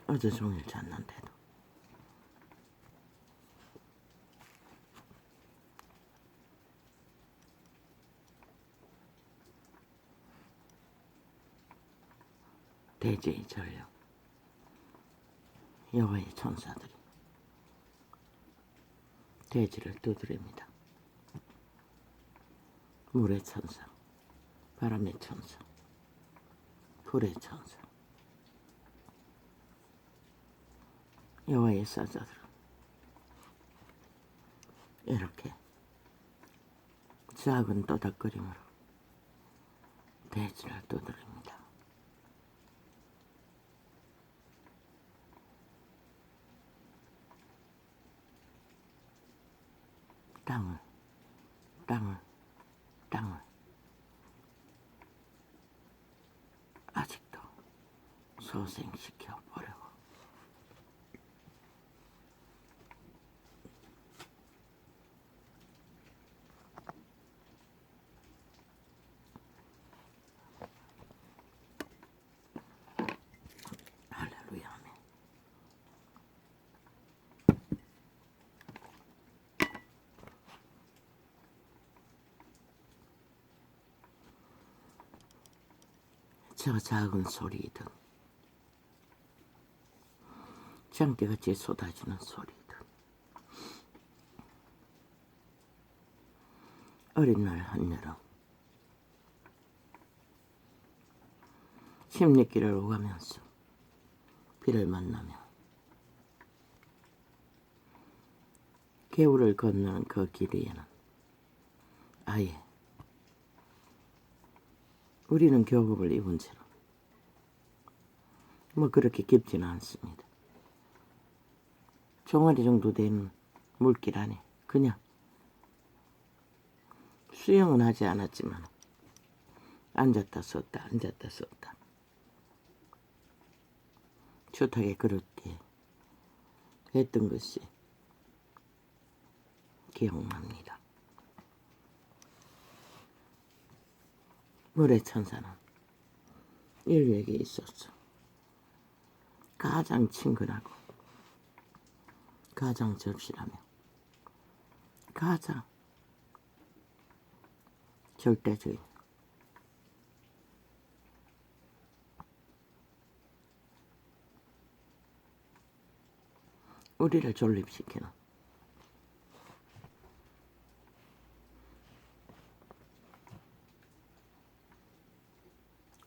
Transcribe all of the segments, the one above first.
어제 종일 잤는데도 대지의 전력 여호와의 천사들이 대지를 두드립니다. 물의 천사, 바람의 천사, 불의 천사, 여호와의 사자들은 이렇게 작은 또닥거림으로 대지를 두드립니다. 땅을 아직도 소생시켜 보려고. 할렐루야, 아멘. 저 작은 소리든 장대같이 쏟아지는 소리든 어린 날 한여름 십리길을 오가면서 비를 만나며 개울을 건너는 그 길 위에는 아예 우리는 교복을 입은 채로 뭐 그렇게 깊지는 않습니다. 종아리 정도 되는 물길 안에 그냥 수영은 하지 않았지만 앉았다 섰다 앉았다 섰다 좋다게 그렇게 했던 것이 기억납니다. 물의 천사는 인류에게 있었어. 가장 친근하고 가장 절실하며 가장 절대적인 우리를 존립시키는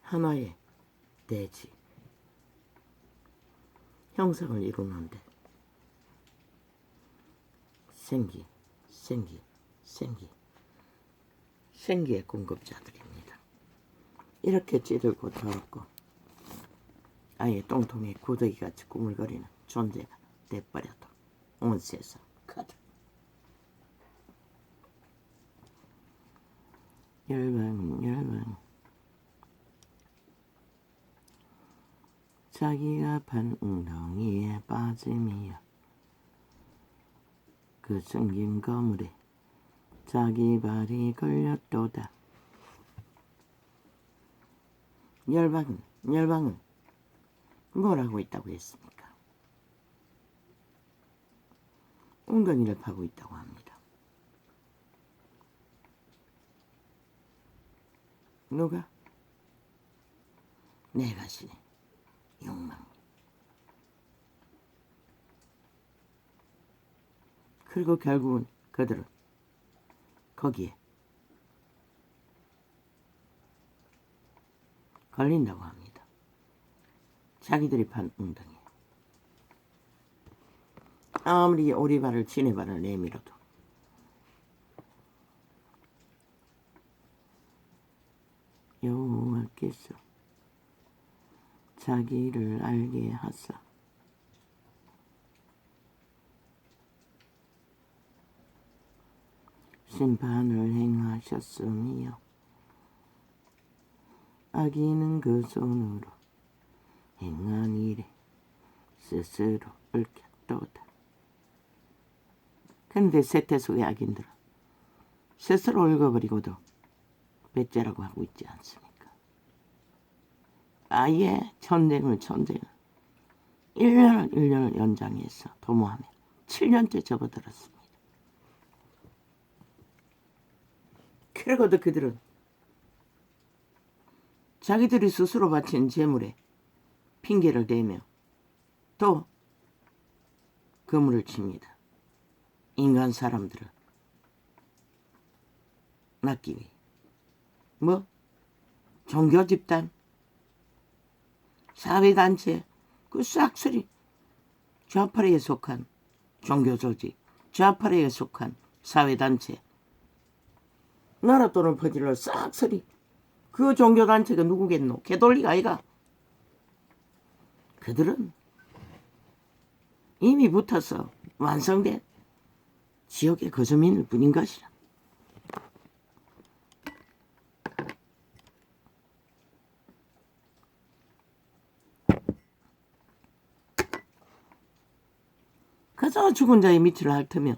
하나의 대지 형상을 이루는데 생기의 공급자들입니다. 이렇게 찌들고 더럽고 아예 똥통에 구더기같이 꾸물거리는 존재가 돼버려도 온 세상 가득 열방 자기가 판 웅덩이에 빠짐이여 그 생긴 거물에 자기 발이 걸렸도다. 열방은 뭘 하고 있다고 했습니까? 웅덩이를 파고 있다고 합니다. 누가? 내 자신의 욕망. 그리고 결국은 그들은 거기에 걸린다고 합니다. 자기들이 판 웅덩이. 아무리 오리발을 지네발을 내밀어도 여호와께서 자기를 알게 하사 심판을 행하셨으며 악인은 그 손으로 행한 일에 스스로 얽혔도다. 그런데 세태 속의 악인들은 스스로 얽어버리고도 배째라고 하고 있지 않습니까? 아예 천쟁을 1년을 연장해서 도모하며 7년째 접어들었습니다. 그러고도 그들은 자기들이 스스로 바친 재물에 핑계를 대며 또 그물을 칩니다. 인간 사람들을 낚기 위해. 뭐? 종교 집단, 사회단체, 그 싹쓸이 좌파래에 속한 종교조직, 좌파래에 속한 사회단체, 나라 돈을 퍼질러 싹쓸이 그 종교단체가 누구겠노? 개돌리가 아이가. 그들은 이미 붙어서 완성된 지옥의 거주민일 뿐인 것이라. 그저 죽은 자의 밑을 핥으며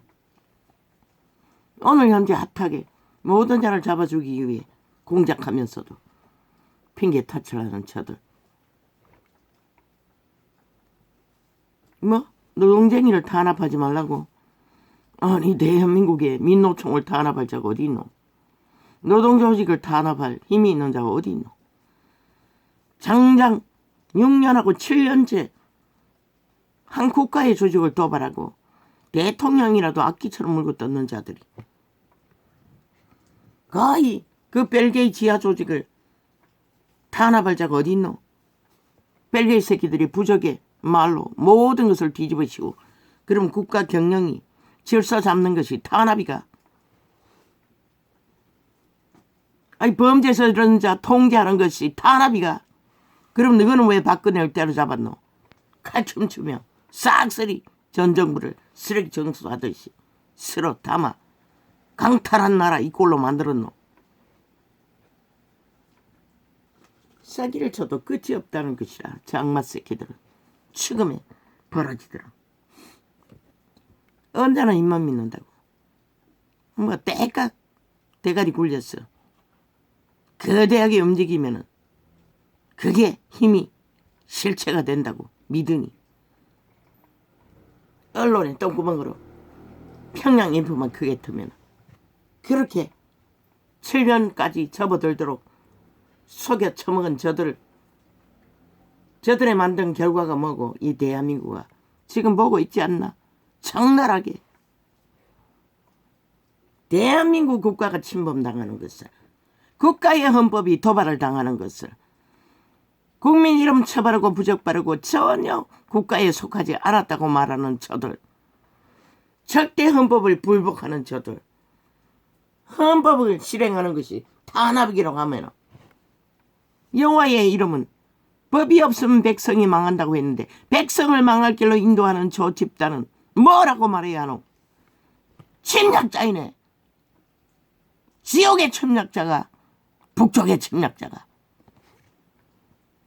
오늘 현재 핫하게 모든 자를 잡아주기 위해 공작하면서도 핑계 탓을 하는 저들. 뭐? 노동쟁이를 탄압하지 말라고? 아니, 대한민국에 민노총을 탄압할 자가 어디 있노? 노동조직을 탄압할 힘이 있는 자가 어디 있노? 장장 6년하고 7년째 한 국가의 조직을 도발하고 대통령이라도 악기처럼 물고 뜯는 자들이 거의 그 벨기에 지하 조직을 탄압할 자가 어디 있노? 벨기에 새끼들이 부적의 말로 모든 것을 뒤집어치고 그럼 국가 경영이 질서 잡는 것이 탄압이가? 아니 범죄에서 이런 자 통제하는 것이 탄압이가? 그럼 너희는 왜 박근혜를 때려잡았노? 칼춤추며 싹쓸이 전 정부를 쓰레기 정수하듯이 쓸어 담아 강탈한 나라 이 꼴로 만들었노? 싸기를 쳐도 끝이 없다는 것이라. 장마 새끼들은 추금에 벌어지더라. 언제나 입만 믿는다고. 뭐 때깍 대가리 굴렸어. 거대하게 움직이면은 그게 힘이 실체가 된다고 믿으니 언론에 똥구멍으로 평양 인포만 크게 트면 그렇게 7년까지 접어들도록 속여 처먹은 저들의 만든 결과가 뭐고 이 대한민국아 지금 보고 있지 않나? 적나라하게 대한민국 국가가 침범당하는 것을, 국가의 헌법이 도발을 당하는 것을, 국민 이름 처벌하고 부적바르고 전혀 국가에 속하지 않았다고 말하는 저들, 절대 헌법을 불복하는 저들, 헌법을 실행하는 것이 탄압이라고 하면 여호와의 이름은 법이 없으면 백성이 망한다고 했는데 백성을 망할 길로 인도하는 저 집단은 뭐라고 말해야 하노? 침략자이네. 지옥의 침략자가, 북쪽의 침략자가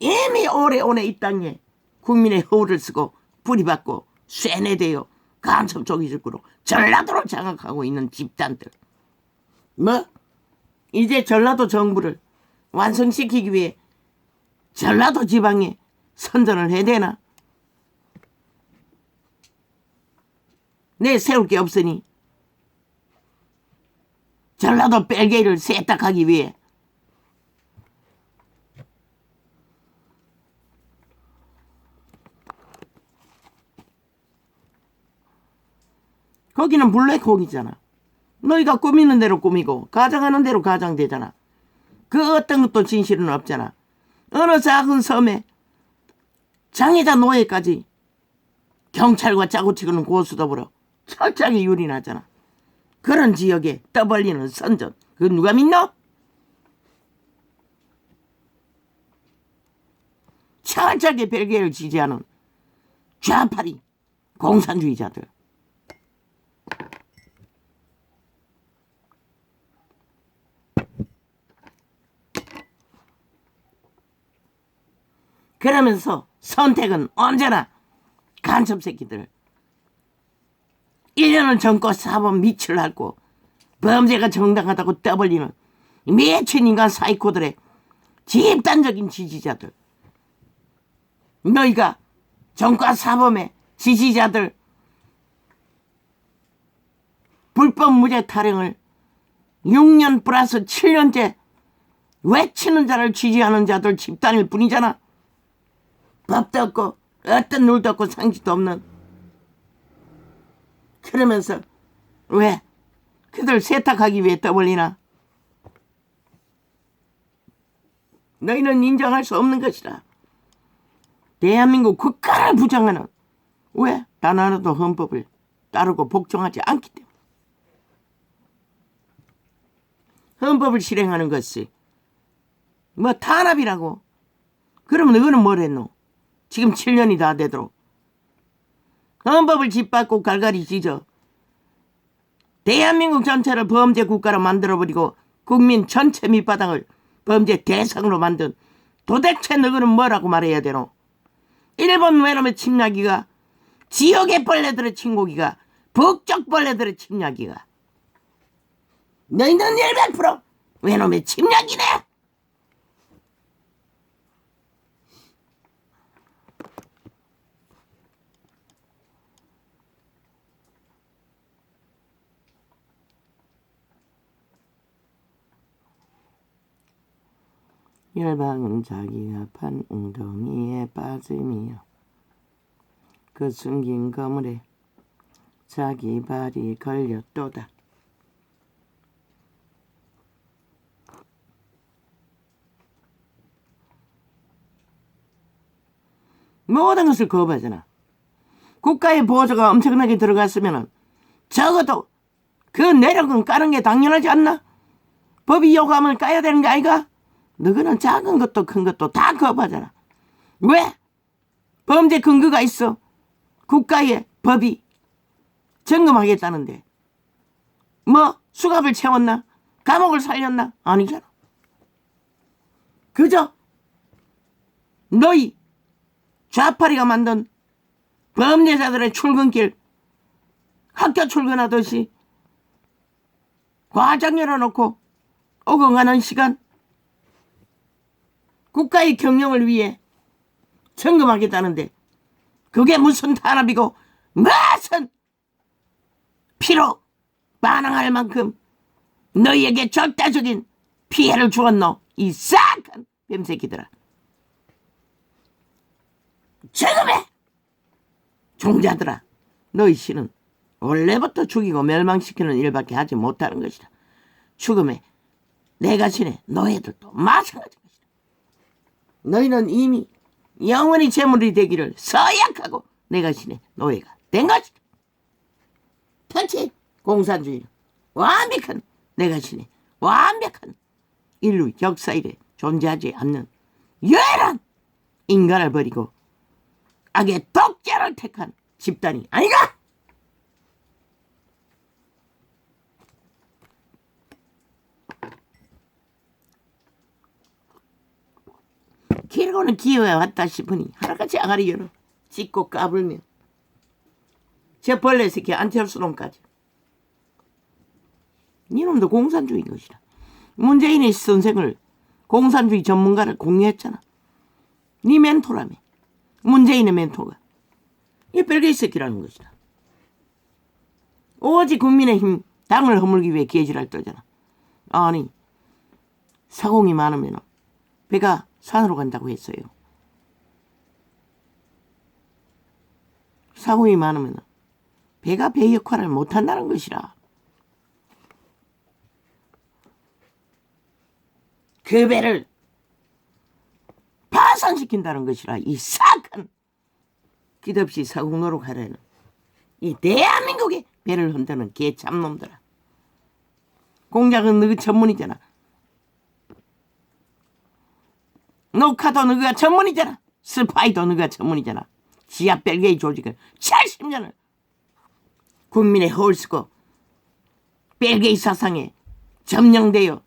이미 오래오래 이 땅에 국민의 허울을 쓰고 뿌리받고 쇠뇌되어 간첩 조기적으로 전라도를 장악하고 있는 집단들. 뭐? 이제 전라도 정부를 완성시키기 위해 전라도 지방에 선전을 해야 되나? 내 세울 게 없으니 전라도 벨기에를 세탁하기 위해 거기는 블랙홀이잖아. 너희가 꾸미는 대로 꾸미고 가장하는 대로 가장되잖아. 그 어떤 것도 진실은 없잖아. 어느 작은 섬에 장애자 노예까지 경찰과 짜고치고는 고수더불어 철저하게 유린하잖아. 그런 지역에 떠벌리는 선전, 그거 누가 믿노? 철저하게 벨기에를 지지하는 좌파리 공산주의자들. 그러면서 선택은 언제나 간첩 새끼들 1년을 전과 사법 밑을 핥고 범죄가 정당하다고 떠벌리는 미친 인간 사이코들의 집단적인 지지자들. 너희가 정과 사범의 지지자들 불법 무죄 타령을 6년 플러스 7년째 외치는 자를 지지하는 자들 집단일 뿐이잖아. 법도 없고 어떤 룰도 없고 상식도 없는. 그러면서 왜 그들 세탁하기 위해 떠벌리나? 너희는 인정할 수 없는 것이라. 대한민국 국가를 부정하는, 왜? 단 하나도 헌법을 따르고 복종하지 않기 때문에. 헌법을 실행하는 것이 뭐 탄압이라고. 그러면 너희는 뭘 했노? 지금 7년이 다 되도록 헌법을 짓밟고 갈갈이 찢어 대한민국 전체를 범죄 국가로 만들어버리고 국민 전체 밑바닥을 범죄 대상으로 만든, 도대체 너희는 뭐라고 말해야 되노? 일본 외놈의 침략이가, 지역의 벌레들의 침공이가, 북쪽 벌레들의 침략이가. 너희는 100% 외놈의 침략이네. 열방은 자기가 판 웅덩이에 빠짐이요, 그 숨긴 거물에 자기 발이 걸렸도다. 모든 것을 거부하잖아. 국가의 보조가 엄청나게 들어갔으면 적어도 그 내력은 까는 게 당연하지 않나? 법이 요구하면 까야 되는 거 아이가? 너희는 작은 것도 큰 것도 다 거부하잖아. 왜? 범죄 근거가 있어. 국가의 법이 점검하겠다는데 뭐 수갑을 채웠나? 감옥을 살렸나? 아니잖아. 그저 너희 좌파리가 만든 범죄자들의 출근길, 학교 출근하듯이 과장 열어놓고 오고 가는 시간, 국가의 경영을 위해 점검하겠다는데 그게 무슨 탄압이고 무슨 피로 반항할 만큼 너희에게 절대적인 피해를 주었노? 이 싹한 뱀새끼들아. 지금의 종자들아, 너희 씨는 원래부터 죽이고 멸망시키는 일밖에 하지 못하는 것이다. 죽음에 내가 신의 너희들도 마찬가지 것이다. 너희는 이미 영원히 제물이 되기를 서약하고 내가 신의 노예가 된 것이다. 특히 공산주의는 완벽한, 내가 신의 완벽한 인류 역사 이래 존재하지 않는 유일한 인간을 버리고 악의 독재를 택한 집단이 아닌가? 길고는 기회에 왔다 싶으니 하나같이 아가리 열어 짖고 까불며 저 벌레 새끼 안태울수 놈까지. 이놈도 공산주의인 것이다. 문재인의 선생을 공산주의 전문가를 공유했잖아. 네 멘토라며. 문재인의 멘토가 이 별개의 새끼라는 것이다. 오직 국민의힘 당을 허물기 위해 개지랄 떨잖아. 아니, 사공이 많으면 배가 산으로 간다고 했어요. 사공이 많으면 배가 배 역할을 못한다는 것이라. 그 배를 파산시킨다는 것이라. 이 싹한 끝없이 사공 노력하려는 이 대한민국의 배를 흔드는 개참놈들아. 공작은 너희 전문이잖아. 녹화도 너희가 전문이잖아. 스파이도 너희가 전문이잖아. 지하 벨게이 조직은 70년을 국민의 허울 쓰고 벨게이 사상에 점령되어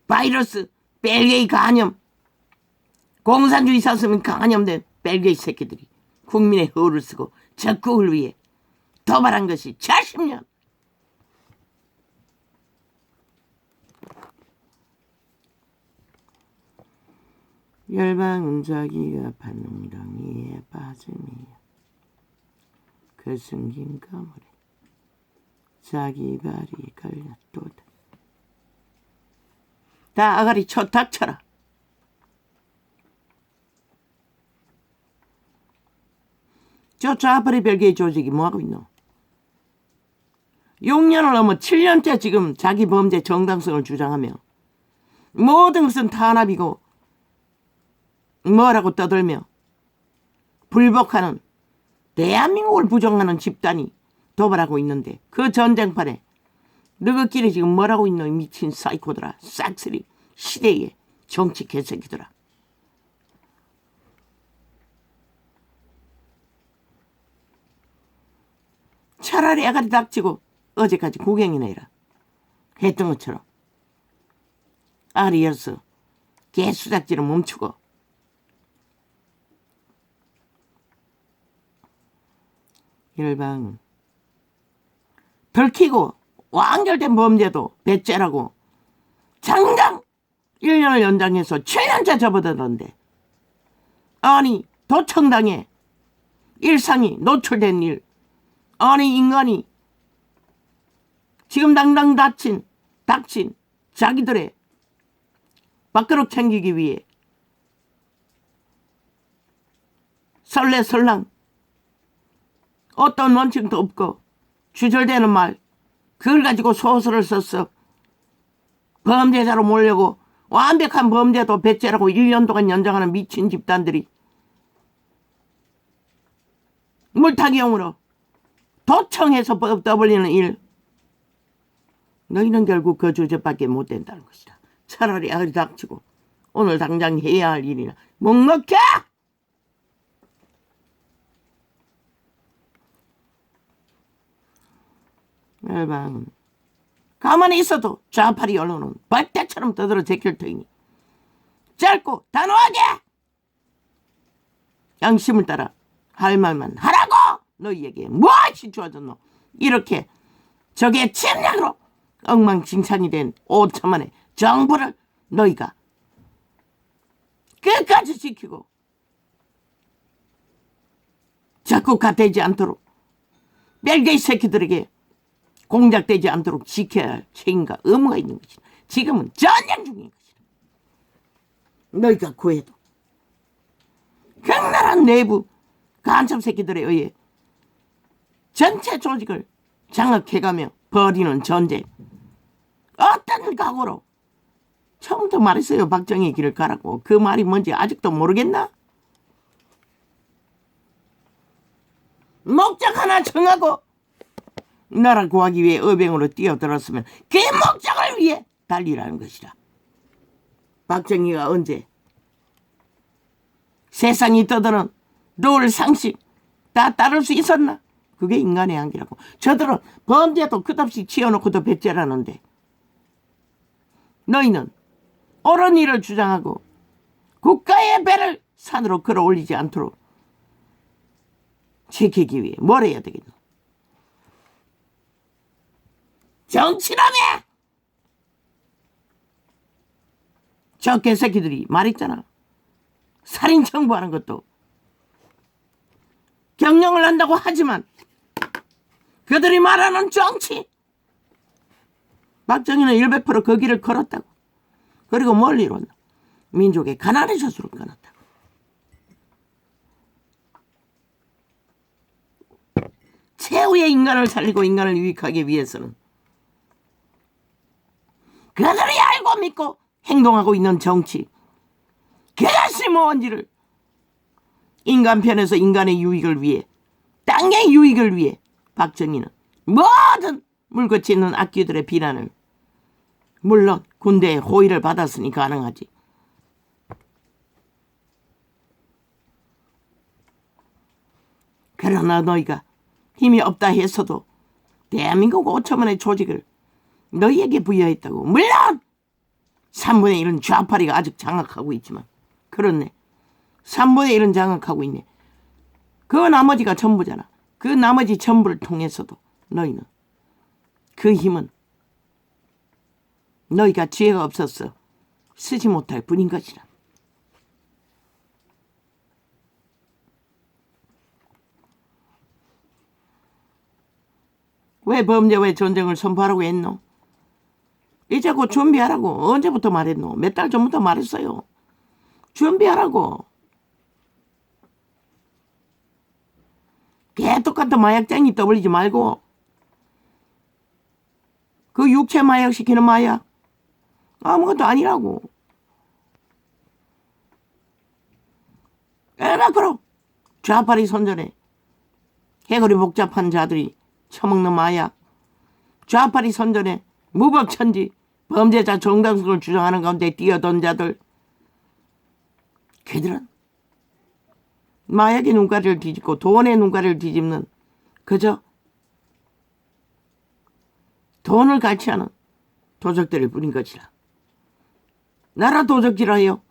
바이러스, 벨게이 간염, 공산주의 사상에 간염된 벨게이 새끼들이 국민의 허울을 쓰고 적국을 위해 도발한 것이 70년. 열방은 자기가 받는 덩이에 빠짐이야. 그 숨긴 거물에 자기 발이 걸렸도다. 다 아가리 쳐 닥쳐라. 저 좌파리 별개의 조직이 뭐하고 있노? 6년을 넘어 7년째 지금 자기 범죄 정당성을 주장하며 모든 것은 탄압이고 뭐라고 떠들며 불복하는 대한민국을 부정하는 집단이 도발하고 있는데 그 전쟁판에 너희끼리 지금 뭐라고 있노? 미친 사이코들아. 싹쓸이 시대의 정치 개새끼들아. 차라리 아가리 닥치고 어제까지 구경이나 해라. 했던 것처럼. 아가리 열어서 개수작질을 멈추고 열방 들키고 완결된 범죄도 배째라고 장당 1년을 연장해서 7년째 접어들었는데 아니 도청당에 일상이 노출된 일 아니 인간이 지금 당당 닥친 자기들의 밥그릇 챙기기 위해 설레설랑 어떤 원칙도 없고 주절되는 말 그걸 가지고 소설을 썼어. 범죄자로 몰려고 완벽한 범죄도 배째라고 1년 동안 연장하는 미친 집단들이 물타기용으로 도청해서 떠벌리는 일. 너희는 결국 그 주제밖에 못 된다는 것이다. 차라리 아가리 닥치고 오늘 당장 해야 할 일이나 묵묵해! 열방 가만히 있어도 좌파리 언론은 벌떼처럼 떠들어 제낄 터이니 짧고 단호하게 양심을 따라 할 말만 하라고. 너희에게 무엇이 주어졌노? 이렇게 적의 침략으로 엉망진창이 된 5천만의 정부를 너희가 끝까지 지키고 적국화되지 않도록 멜게이 새끼들에게 공작되지 않도록 지켜야 할 책임과 의무가 있는 것이다. 지금은 전쟁 중인 것이다. 너희가 구해도 극렬한 내부 간첩 새끼들에 의해 전체 조직을 장악해가며 벌이는 전쟁. 어떤 각오로 처음부터 말했어요. 박정희의 길을 가라고. 그 말이 뭔지 아직도 모르겠나? 목적 하나 정하고 나라 구하기 위해 의병으로 뛰어들었으면 그 목적을 위해 달리라는 것이다. 박정희가 언제 세상이 떠드는 룰 상식 다 따를 수 있었나? 그게 인간의 한계라고. 저들은 범죄도 끝없이 치워놓고도 배째라는데 너희는 옳은 일을 주장하고 국가의 배를 산으로 끌어올리지 않도록 지키기 위해 뭘 해야 되겠노? 정치라며! 저 개새끼들이 말했잖아. 살인 청부하는 것도 경영을 한다고 하지만 그들이 말하는 정치 박정희는 100% 그 길을 걸었다고. 그리고 뭘 이뤘나? 민족의 가난의 저수를 끊었다고. 최후의 인간을 살리고 인간을 유익하기 위해서는 그들이 알고 믿고 행동하고 있는 정치 그것이 뭔지를 인간 편에서 인간의 유익을 위해 땅의 유익을 위해 박정희는 모든 물거치 있는 악귀들의 비난을 물론 군대의 호의를 받았으니 가능하지. 그러나 너희가 힘이 없다 했어도 대한민국 5천만의 조직을 너희에게 부여했다고. 물론 3분의 1은 좌파리가 아직 장악하고 있지만 그렇네. 3분의 1은 장악하고 있네. 그 나머지가 전부잖아. 그 나머지 전부를 통해서도 너희는 그 힘은 너희가 지혜가 없어서 쓰지 못할 뿐인 것이라. 왜 범죄 전쟁을 선포하라고 했노? 이제 곧 준비하라고. 언제부터 말했노? 몇 달 전부터 말했어요. 준비하라고. 개똑같은 마약쟁이 떠벌리지 말고 그 육체 마약 시키는 마약 아무것도 아니라고. 에라 그럼 좌파리 선전에 해거리 복잡한 자들이 처먹는 마약, 좌파리 선전에 무법천지 범죄자 정당성을 주장하는 가운데 뛰어든 자들, 걔들은 마약의 눈가리를 뒤집고 돈의 눈가리를 뒤집는 그저 돈을 갈취하는 도적들을 뿐인 것이라. 나라 도적질하여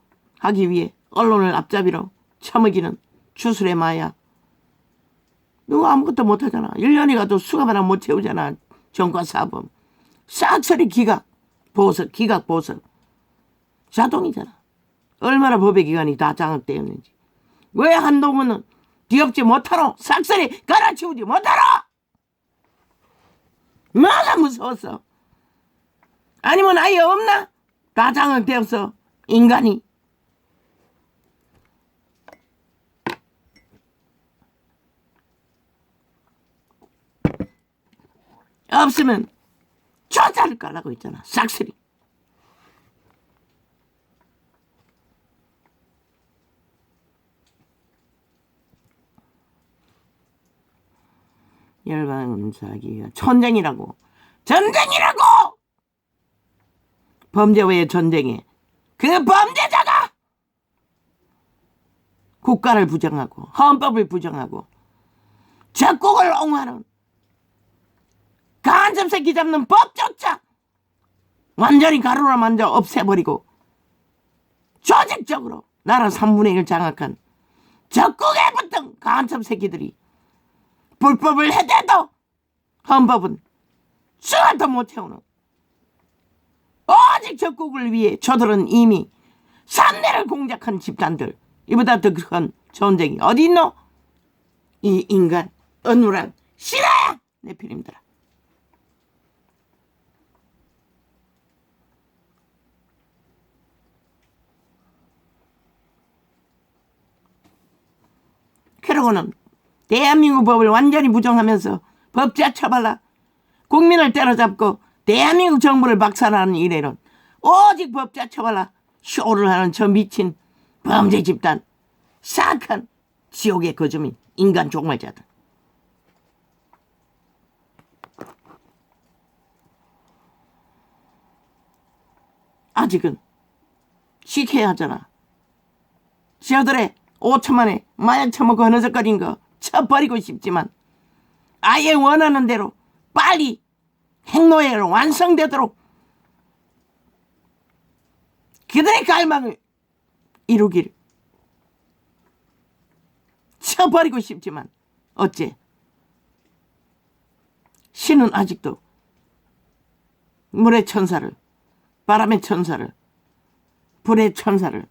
하기 위해 언론을 앞잡이로 처먹이는 주술의 마약. 누가 아무것도 못하잖아. 1년이 가도 수갑 하나 못 채우잖아. 전과사범. 싹쓸이 기각 보석. 자동이잖아. 얼마나 법의 기관이 다 장악되었는지. 왜 한동훈은 뒤엎지 못하노? 싹쓸이 갈아치우지 못하노? 뭐가 무서웠어? 아니면 아예 없나? 다 장악되었어. 인간이. 없으면 조사를 깔라고 있잖아. 싹쓸이. 열방사기가 전쟁이라고. 전쟁이라고. 범죄 외의 전쟁에 그 범죄자가 국가를 부정하고 헌법을 부정하고 적국을 옹호하는 간첩 새끼 잡는 법조차 완전히 가루로 만져 없애버리고 조직적으로 나라 3분의 1 장악한 적국에 붙은 간첩 새끼들이 불법을 해대도 헌법은 수화도 못 채우는 오직 적국을 위해 저들은 이미 산내를 공작한 집단들. 이보다 더 큰 전쟁이 어디 있노? 이 인간 은우랑 실화야 내 필입니다. 그러고는 대한민국 법을 완전히 부정하면서 법자 처벌라 국민을 때려잡고 대한민국 정부를 박살하는 이래는 오직 법자 처벌라 쇼를 하는 저 미친 범죄 집단 사악한 지옥의 거주민 인간 종말자들. 아직은 시켜야 하잖아. 저들의 5천만에 마약 처먹고 흐느적거린 거 쳐버리고 싶지만 아예 원하는 대로 빨리 핵노예로 완성되도록 그들의 갈망을 이루길 쳐버리고 싶지만 어째 신은 아직도 물의 천사를, 바람의 천사를, 불의 천사를,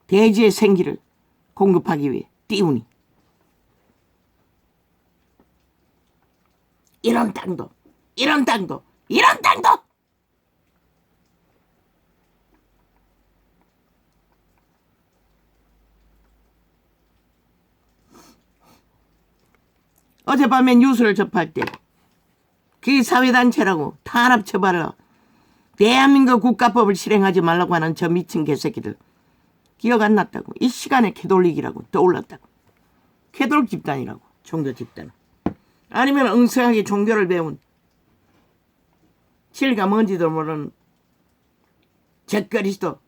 대지의 생기를 공급하기 위해 띄우니 이런 땅도 어젯밤에 뉴스를 접할 때 그 사회단체라고 탄압 처벌을 대한민국 국가법을 실행하지 말라고 하는 저 미친 개새끼들 기억 안 났다고. 이 시간에 캐돌릭이라고 떠올랐다고. 캐돌릭 집단이라고. 종교 집단. 아니면 엉성하게 종교를 배운 진리가 뭔지도 모르는 적그리스도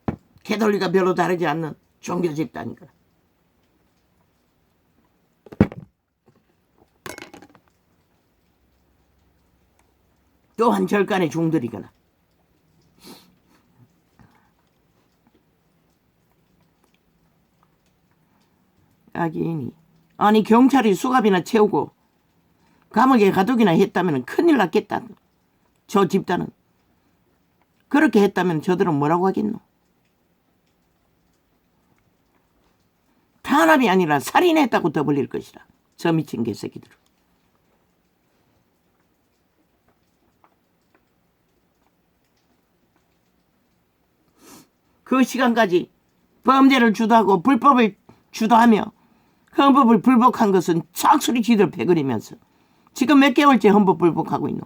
캐돌릭과 별로 다르지 않는 종교 집단이거나. 또한 절간의 종들이거나. 악인이 아니 경찰이 수갑이나 채우고 감옥에 가두기나 했다면 큰일 났겠다. 저 집단은 그렇게 했다면 저들은 뭐라고 하겠노? 탄압이 아니라 살인했다고 더 벌릴 것이라. 저 미친 개새끼들. 그 시간까지 범죄를 주도하고 불법을 주도하며 헌법을 불복한 것은 착소리 지들 패거리면서 지금 몇 개월째 헌법 불복하고 있노.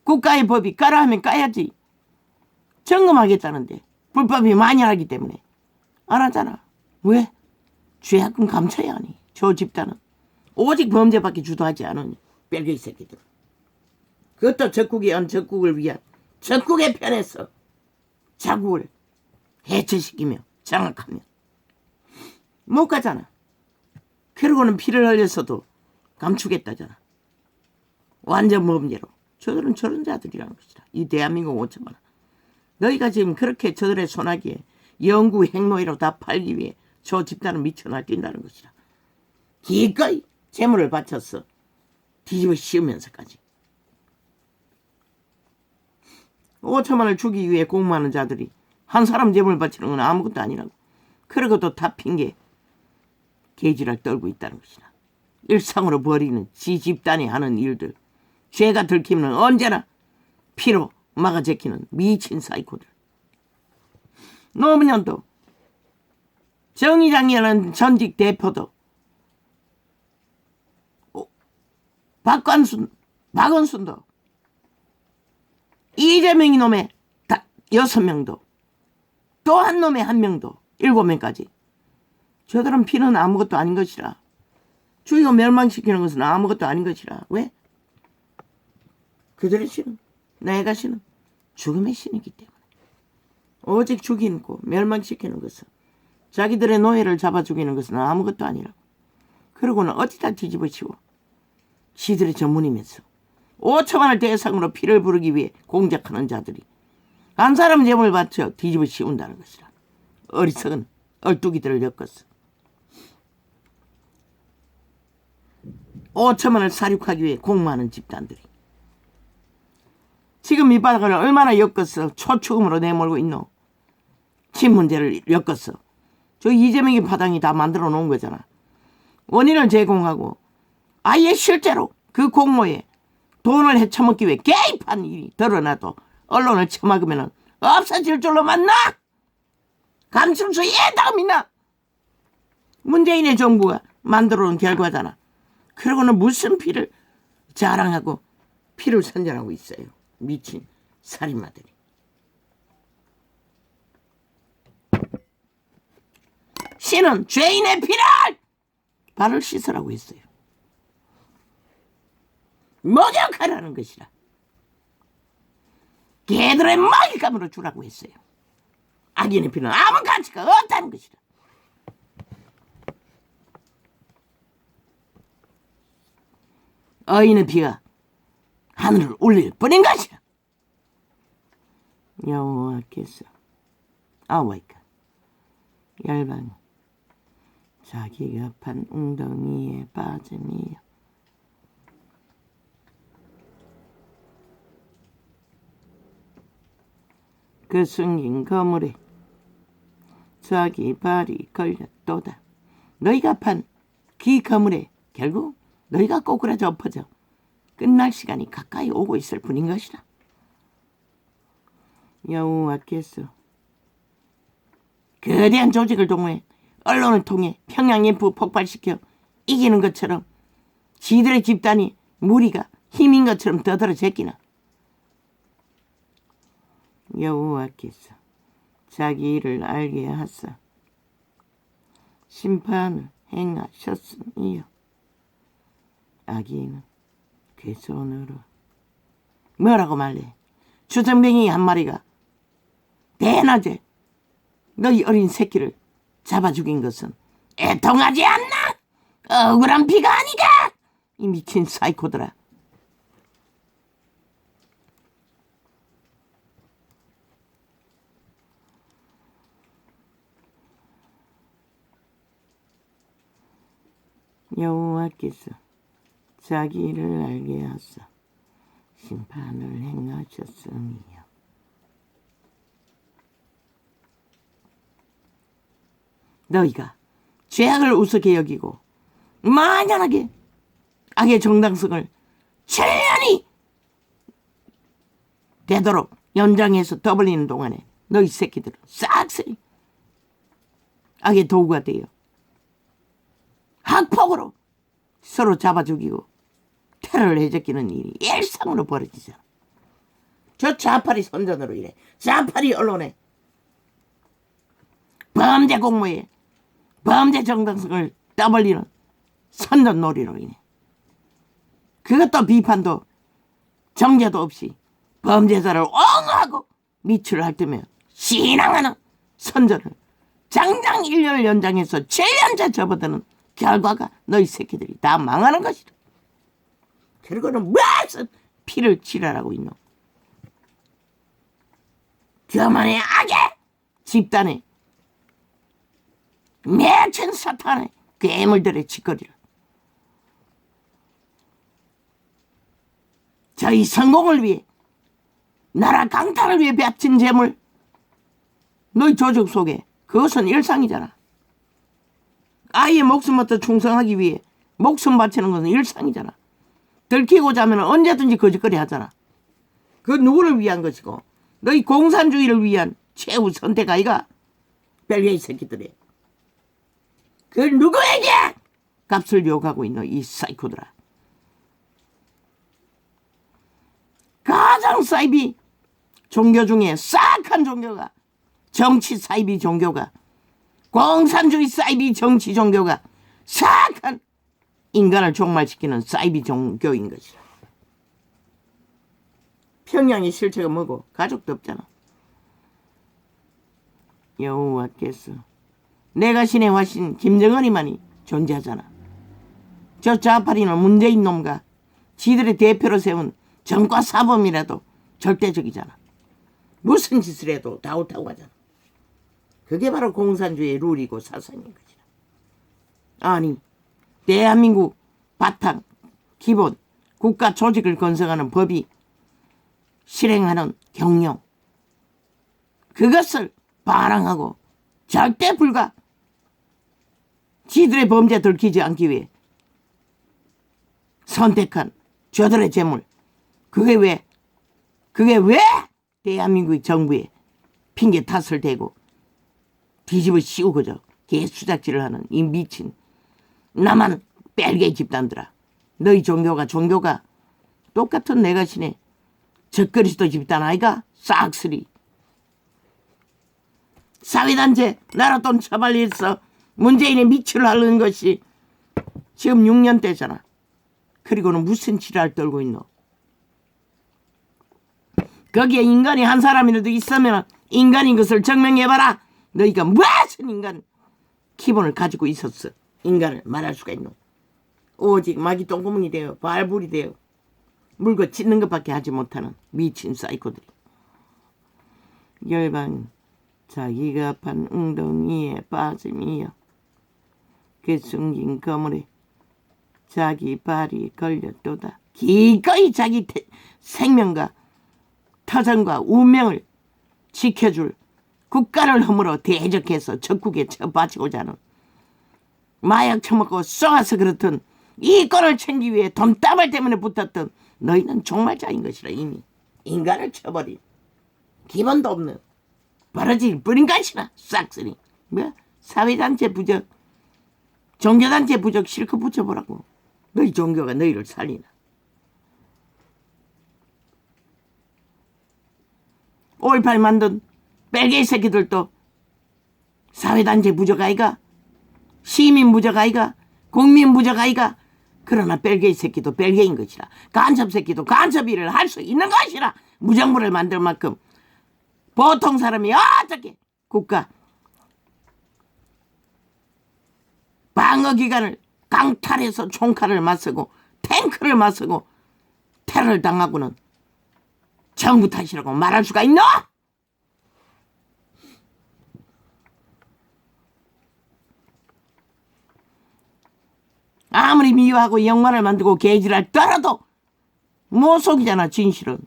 국가의 법이 까라 하면 까야지. 점검하겠다는데 불법이 만연하기 때문에 안 하잖아. 왜? 죄악금 감춰야 하니. 저 집단은 오직 범죄밖에 주도하지 않으니 뺄개이 새끼들. 그것도 적국을 위한 적국의 편에서 자국을 해체시키며 장악하며 못 가잖아. 그러고는 피를 흘려서도 감추겠다잖아. 완전 범죄로. 저들은 저런 자들이라는 것이다. 이 대한민국 5천만 원. 너희가 지금 그렇게 저들의 손아귀에 영구 행노예로 다 팔기 위해 저 집단은 미쳐 날뛴다는 것이다. 기꺼이 재물을 바쳐서 뒤집어 씌우면서까지 5천만 원을 주기 위해 공모하는 자들이 한 사람 재물 바치는 건 아무것도 아니라고. 그러고도 다 핑계 개지를 떨고 있다는 것이다. 일상으로 벌이는 지 집단이 하는 일들, 죄가 들키면 언제나 피로 막아제키는 미친 사이코들. 노무현도 정의당이라는 전직 대표도 박원순도 이재명이 놈의 6명도 또 한 놈의 1명도 7명까지 저들은 피는 아무것도 아닌 것이라. 주의가 멸망시키는 것은 아무것도 아닌 것이라. 왜? 그들의 신은 내가 신은 죽음의 신이기 때문에 오직 죽이고 멸망시키는 것은 자기들의 노예를 잡아 죽이는 것은 아무것도 아니라고. 그러고는 어디다 뒤집어 씌워. 지들의 전문이면서 5천만을 대상으로 피를 부르기 위해 공작하는 자들이 한 사람 재물을 바쳐 뒤집어 씌운다는 것이라. 어리석은 얼뚝이들을 엮었어. 5천만을 사륙하기 위해 공모하는 집단들이 지금 이 바닥을 얼마나 엮었어. 초축음으로 내몰고 있노. 침 문제를 엮었어. 저 이재명이 바닥이 다 만들어 놓은 거잖아. 원인을 제공하고 아예 실제로 그 공모에 돈을 헤쳐먹기 위해 개입한 일이 드러나도 언론을 처막으면 없어질 줄로 맞나? 감출소에 다음이나 문재인의 정부가 만들어 놓은 결과잖아. 그러고는 무슨 피를 자랑하고 피를 선전하고 있어요. 미친 살인마들이. 신은 죄인의 피를 발을 씻으라고 했어요. 목욕하라는 것이라. 개들의 먹잇감으로 주라고 했어요. 악인의 피는 아무 가치가 없다는 것이라. 어인의 피가 하늘을 울릴 뿐인 것이라. 여호와께서 아와이까 열방이 자기가 판 웅덩이에 빠짐이요. 그 숨긴 거물에 자기 발이 걸렸도다. 너희가 판 그 거물에 결국 너희가 꼬꾸라져 엎어져 끝날 시간이 가까이 오고 있을 뿐인 것이다. 여호와께서 거대한 조직을 동원해 언론을 통해 평양인프 폭발시켜 이기는 것처럼 지들의 집단이 무리가 힘인 것처럼 떠들어 제끼나. 여호와께서 자기 일을 알게 하사 심판을 행하셨으니요. 악인은 그 손으로 뭐라고 말해? 주정뱅이 한 마리가 대낮에 너희 어린 새끼를 잡아 죽인 것은 애통하지 않나? 억울한 피가 아니가? 이 미친 사이코들아. 여호와께서 자기 일을 알게 하사 심판을 행하셨으니요. 너희가 죄악을 우습게 여기고 만연하게 악의 정당성을 7년이 되도록 연장해서 떠벌리는 동안에 너희 새끼들은 싹쓸이 악의 도구가 돼요. 학폭으로 서로 잡아 죽이고 테러를 해적이는 일이 일상으로 벌어지잖아. 저 좌파리 선전으로 인해, 좌파리 언론에 범죄 공모에 범죄 정당성을 떠벌리는 선전놀이로 인해 그것도 비판도 정죄도 없이 범죄자를 옹호하고 미추를 핥으며 신앙하는 선전을 장장 1년을 연장해서 7년째 접어드는 결과가 너희 새끼들이 다 망하는 것이다. 그리고는 무슨 피를 치러라고 있노. 교만의 악의 집단의 매춘 사탄의 괴물들의 짓거리를 저희 성공을 위해 나라 강탈을 위해 바친 재물 너희 조직 속에 그것은 일상이잖아. 아이의 목숨부터 충성하기 위해 목숨 바치는 것은 일상이잖아. 들키고자 하면 언제든지 거짓거리 하잖아. 그 누구를 위한 것이고 너희 공산주의를 위한 최후 선택 아이가 벨기에 새끼들이 그 누구에게 값을 요구하고 있는 이 사이코들아. 가장 사이비 종교 중에 싹한 종교가 정치 사이비 종교가 공산주의 사이비 정치 종교가 싹한 인간을 종말시키는 사이비 종교인 것이라. 평양의 실체가 뭐고 가족도 없잖아. 여호와께서 내가 신의 화신 김정은이만이 존재하잖아. 저 좌파리는 문재인 놈과 지들의 대표로 세운 정과 사범이라도 절대적이잖아. 무슨 짓을 해도 다 옳다고 하잖아. 그게 바로 공산주의의 룰이고 사상인 것이라. 아니 대한민국 바탕 기본 국가 조직을 건설하는 법이 실행하는 경영 그것을 반항하고 절대 불가 지들의 범죄 들키지 않기 위해 선택한 저들의 재물 그게 왜 대한민국 정부에 핑계 탓을 대고 뒤집어 씌우고저 개수작질을 하는 이 미친 나만 뺄게 집단들아. 너희 종교가 똑같은 내가 신의 적그리스도 집단 아이가 싹쓸이 사회단체 나라돈 처발려서 문재인의 미치를 하려는 것이 지금 6년대잖아. 그리고는 무슨 지랄 떨고 있노. 거기에 인간이 한 사람이라도 있으면 인간인 것을 증명해봐라. 너희가 무슨 인간 기본을 가지고 있었어. 인간을 말할 수가 있노. 오직 마귀 똥구멍이 되어 발불이 되어 물고 찢는 것밖에 하지 못하는 미친 사이코들이. 열방 자기가 판 웅덩이에 빠짐이여 그 숨긴 거물에 자기 발이 걸렸도다. 기꺼이 자기 생명과 터전과 운명을 지켜줄 국가를 허물어 대적해서 적국에 쳐바치고자 하는 마약 처먹고 쏘아서 그렇던 이 꼴을 챙기기 위해 돈다발 때문에 붙었던 너희는 종말자인 것이라. 이미 인간을 쳐버린 기본도 없는 버러질 뿌린 것이라. 싹쓸이 뭐 사회단체 부적 종교단체 부적 실컷 붙여보라고. 너희 종교가 너희를 살리나. 5.18 만든 벨기에 새끼들도 사회단체 부적 아이가 시민 부적 아이가 국민 부적 아이가. 그러나 벨기에 새끼도 벨기에인 것이라. 간첩 새끼도 간첩 일을 할 수 있는 것이라. 무정부를 만들 만큼 보통 사람이 어떻게 국가 방어기관을 강탈해서 총칼을 맞서고 탱크를 맞서고 테러를 당하고는 정부 탓이라고 말할 수가 있노? 아무리 미워하고 영만을 만들고 개지랄 떨어도 모속이잖아. 진실은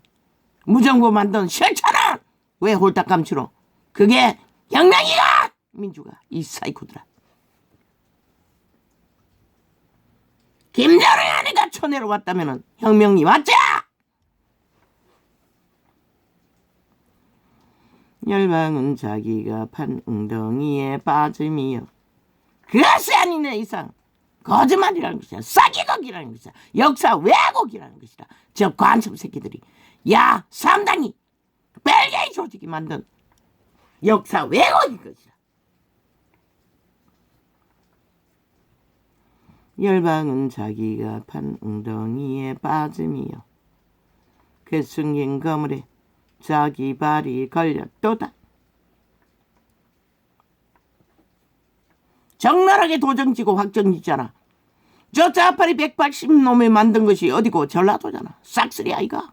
무정부 만든 실천은 왜 홀딱 감추노? 그게 혁명이가 민주가. 이 사이코들아. 김정은이 아니가 초내로 왔다면 혁명이 왔자. 열방은 자기가 판 웅덩이에 빠짐이여. 그것이 아니네 이상. 거짓말이라는 것이야. 사기극이라는 것이야. 역사 왜곡이라는 것이다. 저 관습 새끼들이 야 상당히 벨기에 조직이 만든 역사 왜곡인 것이다. 열방은 자기가 판 웅덩이에 빠짐이여. 그 숨긴 거물에 자기 발이 걸렸도다. 적나라하게 도정지고 확정짓잖아. 저 자파리 180놈이 만든 것이 어디고 전라도잖아. 싹쓸이 아이가.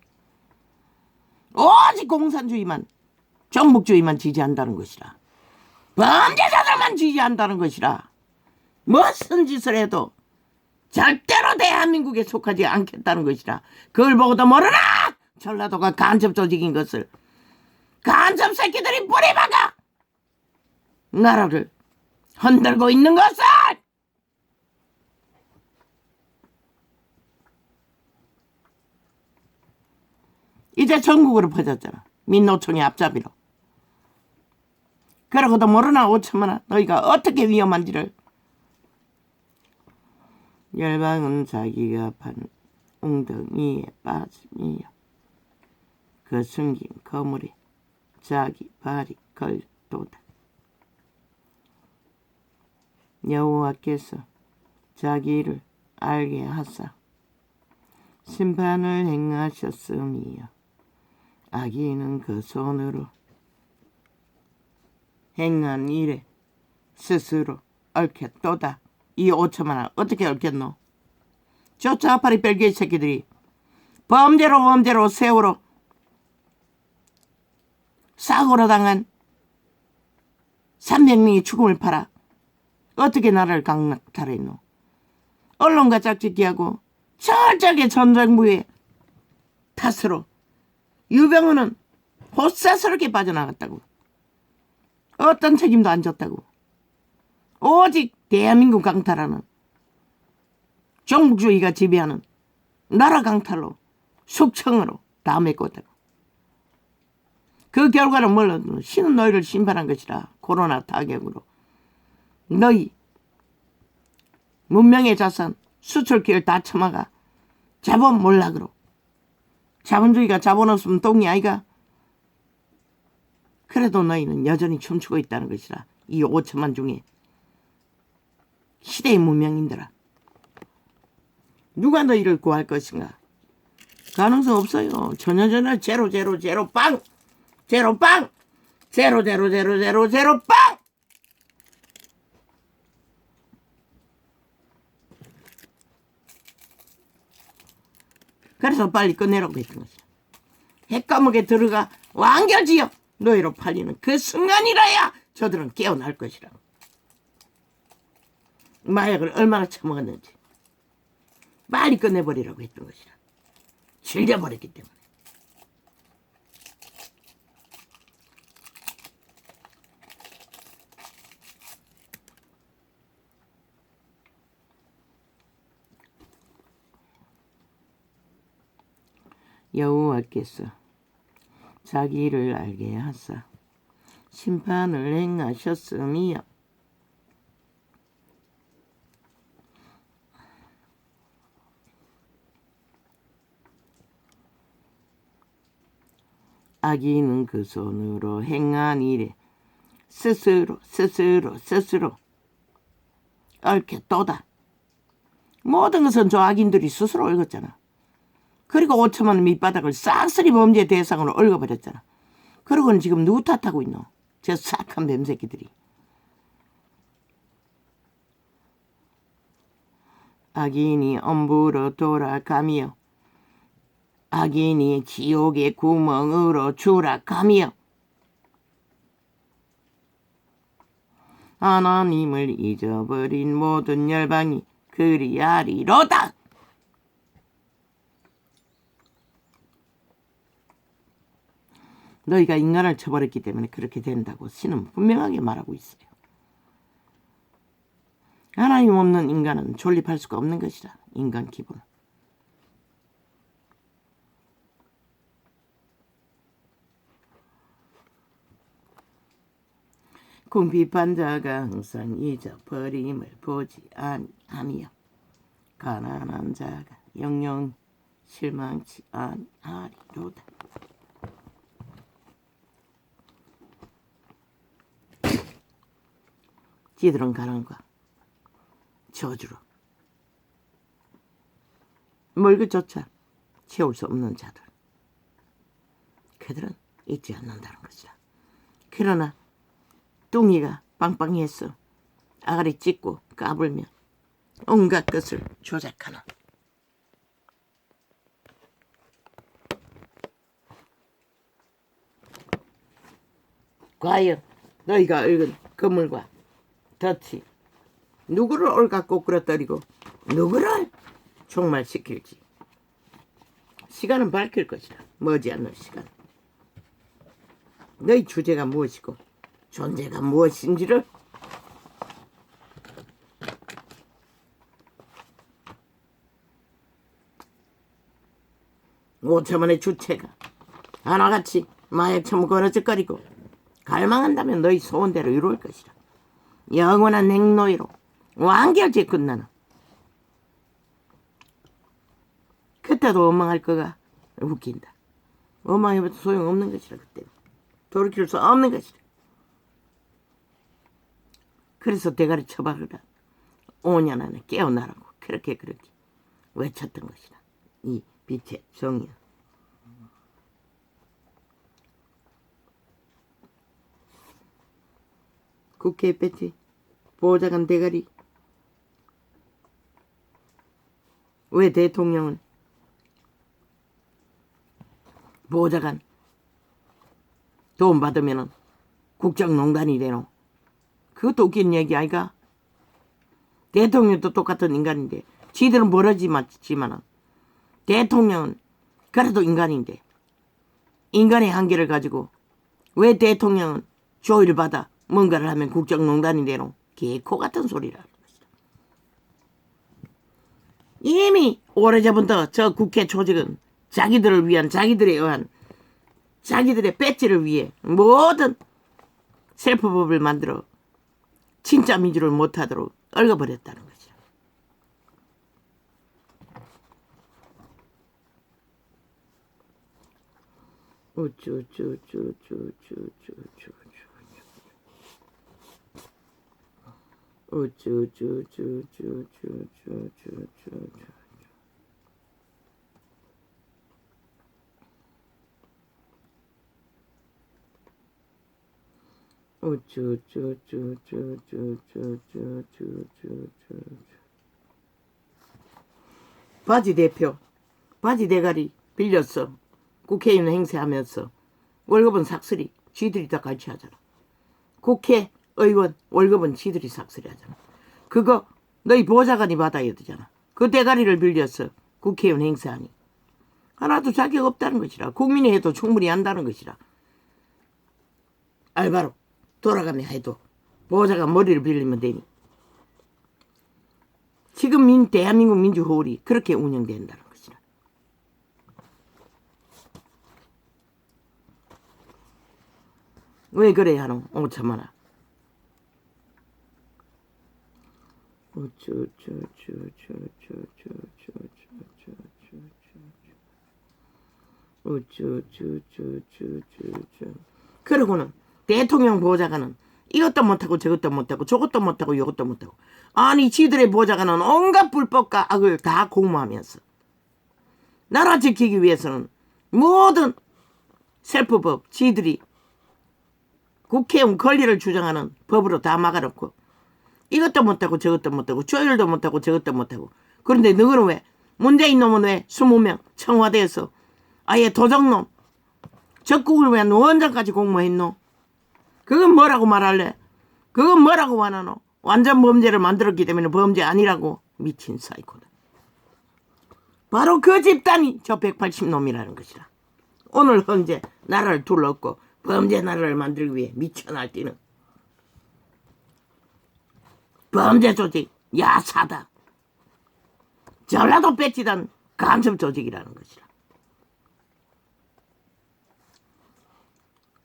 오직 공산주의만 정복주의만 지지한다는 것이라. 범죄자들만 지지한다는 것이라. 무슨 짓을 해도 절대로 대한민국에 속하지 않겠다는 것이라. 그걸 보고도 모르나? 전라도가 간첩 조직인 것을. 간첩 새끼들이 뿌리박아 나라를 흔들고 있는 것을. 이제 전국으로 퍼졌잖아. 민노총의 앞잡이로. 그러고도 모르나 5천만원 너희가 어떻게 위험한지를. 열방은 자기가 판 웅덩이에 빠짐이여. 그 숨긴 거물에 자기 발이 걸도다. 여호와께서 자기를 알게 하사 심판을 행하셨음이여. 악인은 그 손으로 행한 일에 스스로 얽혔도다. 이 5천만원 어떻게 얽혔노? 저 좌파리 벨기에 새끼들이 범죄로 세월호 사고로 당한 300명의 죽음을 팔아 어떻게 나라를 강탈했노? 언론과 짝짓기하고 철저하게 전 정부의 탓으로 유병우는 호사스럽게 빠져나갔다고. 어떤 책임도 안 졌다고. 오직 대한민국 강탈하는 정복주의가 지배하는 나라 강탈로 숙청으로 다 메꿨다고. 그 결과는 뭘로? 신은 너희를 심판한 것이라. 코로나 타격으로. 너희 문명의 자산 수출기를 다 처먹어 자본 몰락으로. 자본주의가 자본 없으면 똥이 아이가. 그래도 너희는 여전히 춤추고 있다는 것이라. 이 5천만 중에 시대의 문명인들아. 누가 너희를 구할 것인가? 가능성 없어요. 전혀 제로 빵. 제로 빵. 제로 빵. 그래서 빨리 끝내라고 했던 것이야. 핵감옥에 들어가 완결지어 너희로 팔리는 그 순간이라야 저들은 깨어날 것이라. 마약을 얼마나 처먹었는지 빨리 끝내버리라고 했던 것이라. 질려버렸기 때문에. 여호와께서 자기 일을 알게 하사 심판을 행하셨음이여. 악인은 그 손으로 행한 일에 스스로 얽혔도다. 모든 것은 저 악인들이 스스로 얽었잖아. 그리고 5천만 원 밑바닥을 싹쓸이 범죄 대상으로 얽어버렸잖아. 그러고는 지금 누구 탓하고 있노? 저 싹한 뱀새끼들이. 악인이 엄부로 돌아가며 악인이 지옥의 구멍으로 추락하며 하나님을 잊어버린 모든 열방이 그리하리로다. 너희가 인간을 쳐버렸기 때문에 그렇게 된다고 신은 분명하게 말하고 있어요. 하나님 없는 인간은 존립할 수가 없는 것이다. 인간 기본. 궁핍한 자가 항상 잊어버림을 보지 아니하며 가난한 자가 영영 실망치 아니하리로다. 지들은 가난과 저주로 멀그조차 채울 수 없는 자들, 그들은 잊지 않는다는 것이다. 그러나 뚱이가 빵빵해서 아가리 찢고 까불며 온갖 것을 조작하는 과연 너희가 읽은 그물과 덫이 누구를 옳갖고 끌어떨이고 누구를 종말시킬지 시간은 밝힐 것이다. 머지않는 시간. 너희 주제가 무엇이고 존재가 무엇인지를 오차만의 주체가 하나같이 마약처럼 거러적거리고 갈망한다면 너희 소원대로 이룰 것이다. 영원한 행노이로 완결제 끝나는 그때도 원망할 거가 웃긴다. 원망해봐도 소용없는 것이라. 그때 돌이킬 수 없는 것이라. 그래서 대가리 쳐박으라 5년 안에 깨어나라고 그렇게 외쳤던 것이다. 이 빛의 정의야. 국회에 뺐지. 보좌관 대가리. 왜 대통령은 보좌관 돈 받으면은 국정농단이 되노? 그것도 웃긴 얘기 아이가? 대통령도 똑같은 인간인데 지들은 벌어지지만은 대통령은 그래도 인간인데 인간의 한계를 가지고 왜 대통령은 조의를 받아 뭔가를 하면 국정농단이 되노? 개코 같은 소리라는 것이다. 이미 오래전부터 저 국회 조직은 자기들을 위한 자기들에 의한 자기들의 배지를 위해 모든 셀프법을 만들어 진짜 민주를 못하도록 얽어버렸다는 것이야. 바지 대표, 바지 대가리 빌렸어. 국회의원 행세하면서 월급은 삭슬이 쥐들이 다 같이 하잖아. 국회의원 월급은 쥐들이 삭슬이 하잖아. 그거 너희 보좌관이 받아야 되잖아. 그 대가리를 빌려서 국회의원 행세하니 하나도 자격 없다는 것이라. 국민이 해도 충분히 한다는 것이라. 알바로 돌아가며 해도 보좌관 머리를 빌리면 되니. 지금 대한민국 민주호울이 그렇게 운영된다는 것이라. 왜 그래 하노? 오참하나. 그러고는 대통령 보좌관은 이것도 못하고 저것도 못하고 저것도 못하고 이것도 못하고 아니 지들의 보좌관은 온갖 불법과 악을 다 공모하면서 나라 지키기 위해서는 모든 셀프법 지들이 국회의원 권리를 주장하는 법으로 다 막아놓고 이것도 못하고 저것도 못하고 조율도 못하고 저것도 못하고. 그런데 너는 왜 문재인 놈은 왜 20명 청와대에서 아예 도적놈 적국을 위한 원장까지 공모했노? 그건 뭐라고 말할래? 그건 뭐라고 말하노? 완전 범죄를 만들었기 때문에 범죄 아니라고. 미친 사이코다. 바로 그 집단이 저 180놈이라는 것이라. 오늘 현재 나라를 둘러엎고 범죄 나라를 만들기 위해 미쳐 날뛰는 범죄 조직 야사다. 전라도 배치단 간첩 조직이라는 것이라.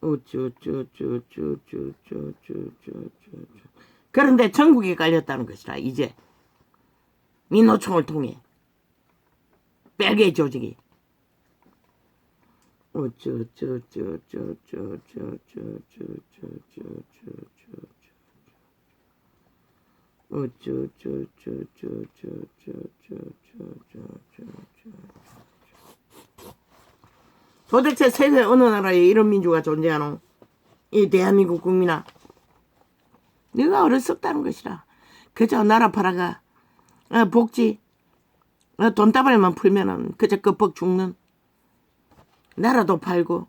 우쭈쭈쭈쭈쭈쭈쭈쭈쭈. 그런데 전국에 깔렸다는 것이라. 이제 민노총을 통해 벨기에 조직이 도대체 세계 어느 나라에 이런 민주가 존재하노? 이 대한민국 국민아, 네가 어리석다는 것이라. 그저 나라 팔아가 복지 돈다발만 풀면은 그저 끄뻑 죽는, 나라도 팔고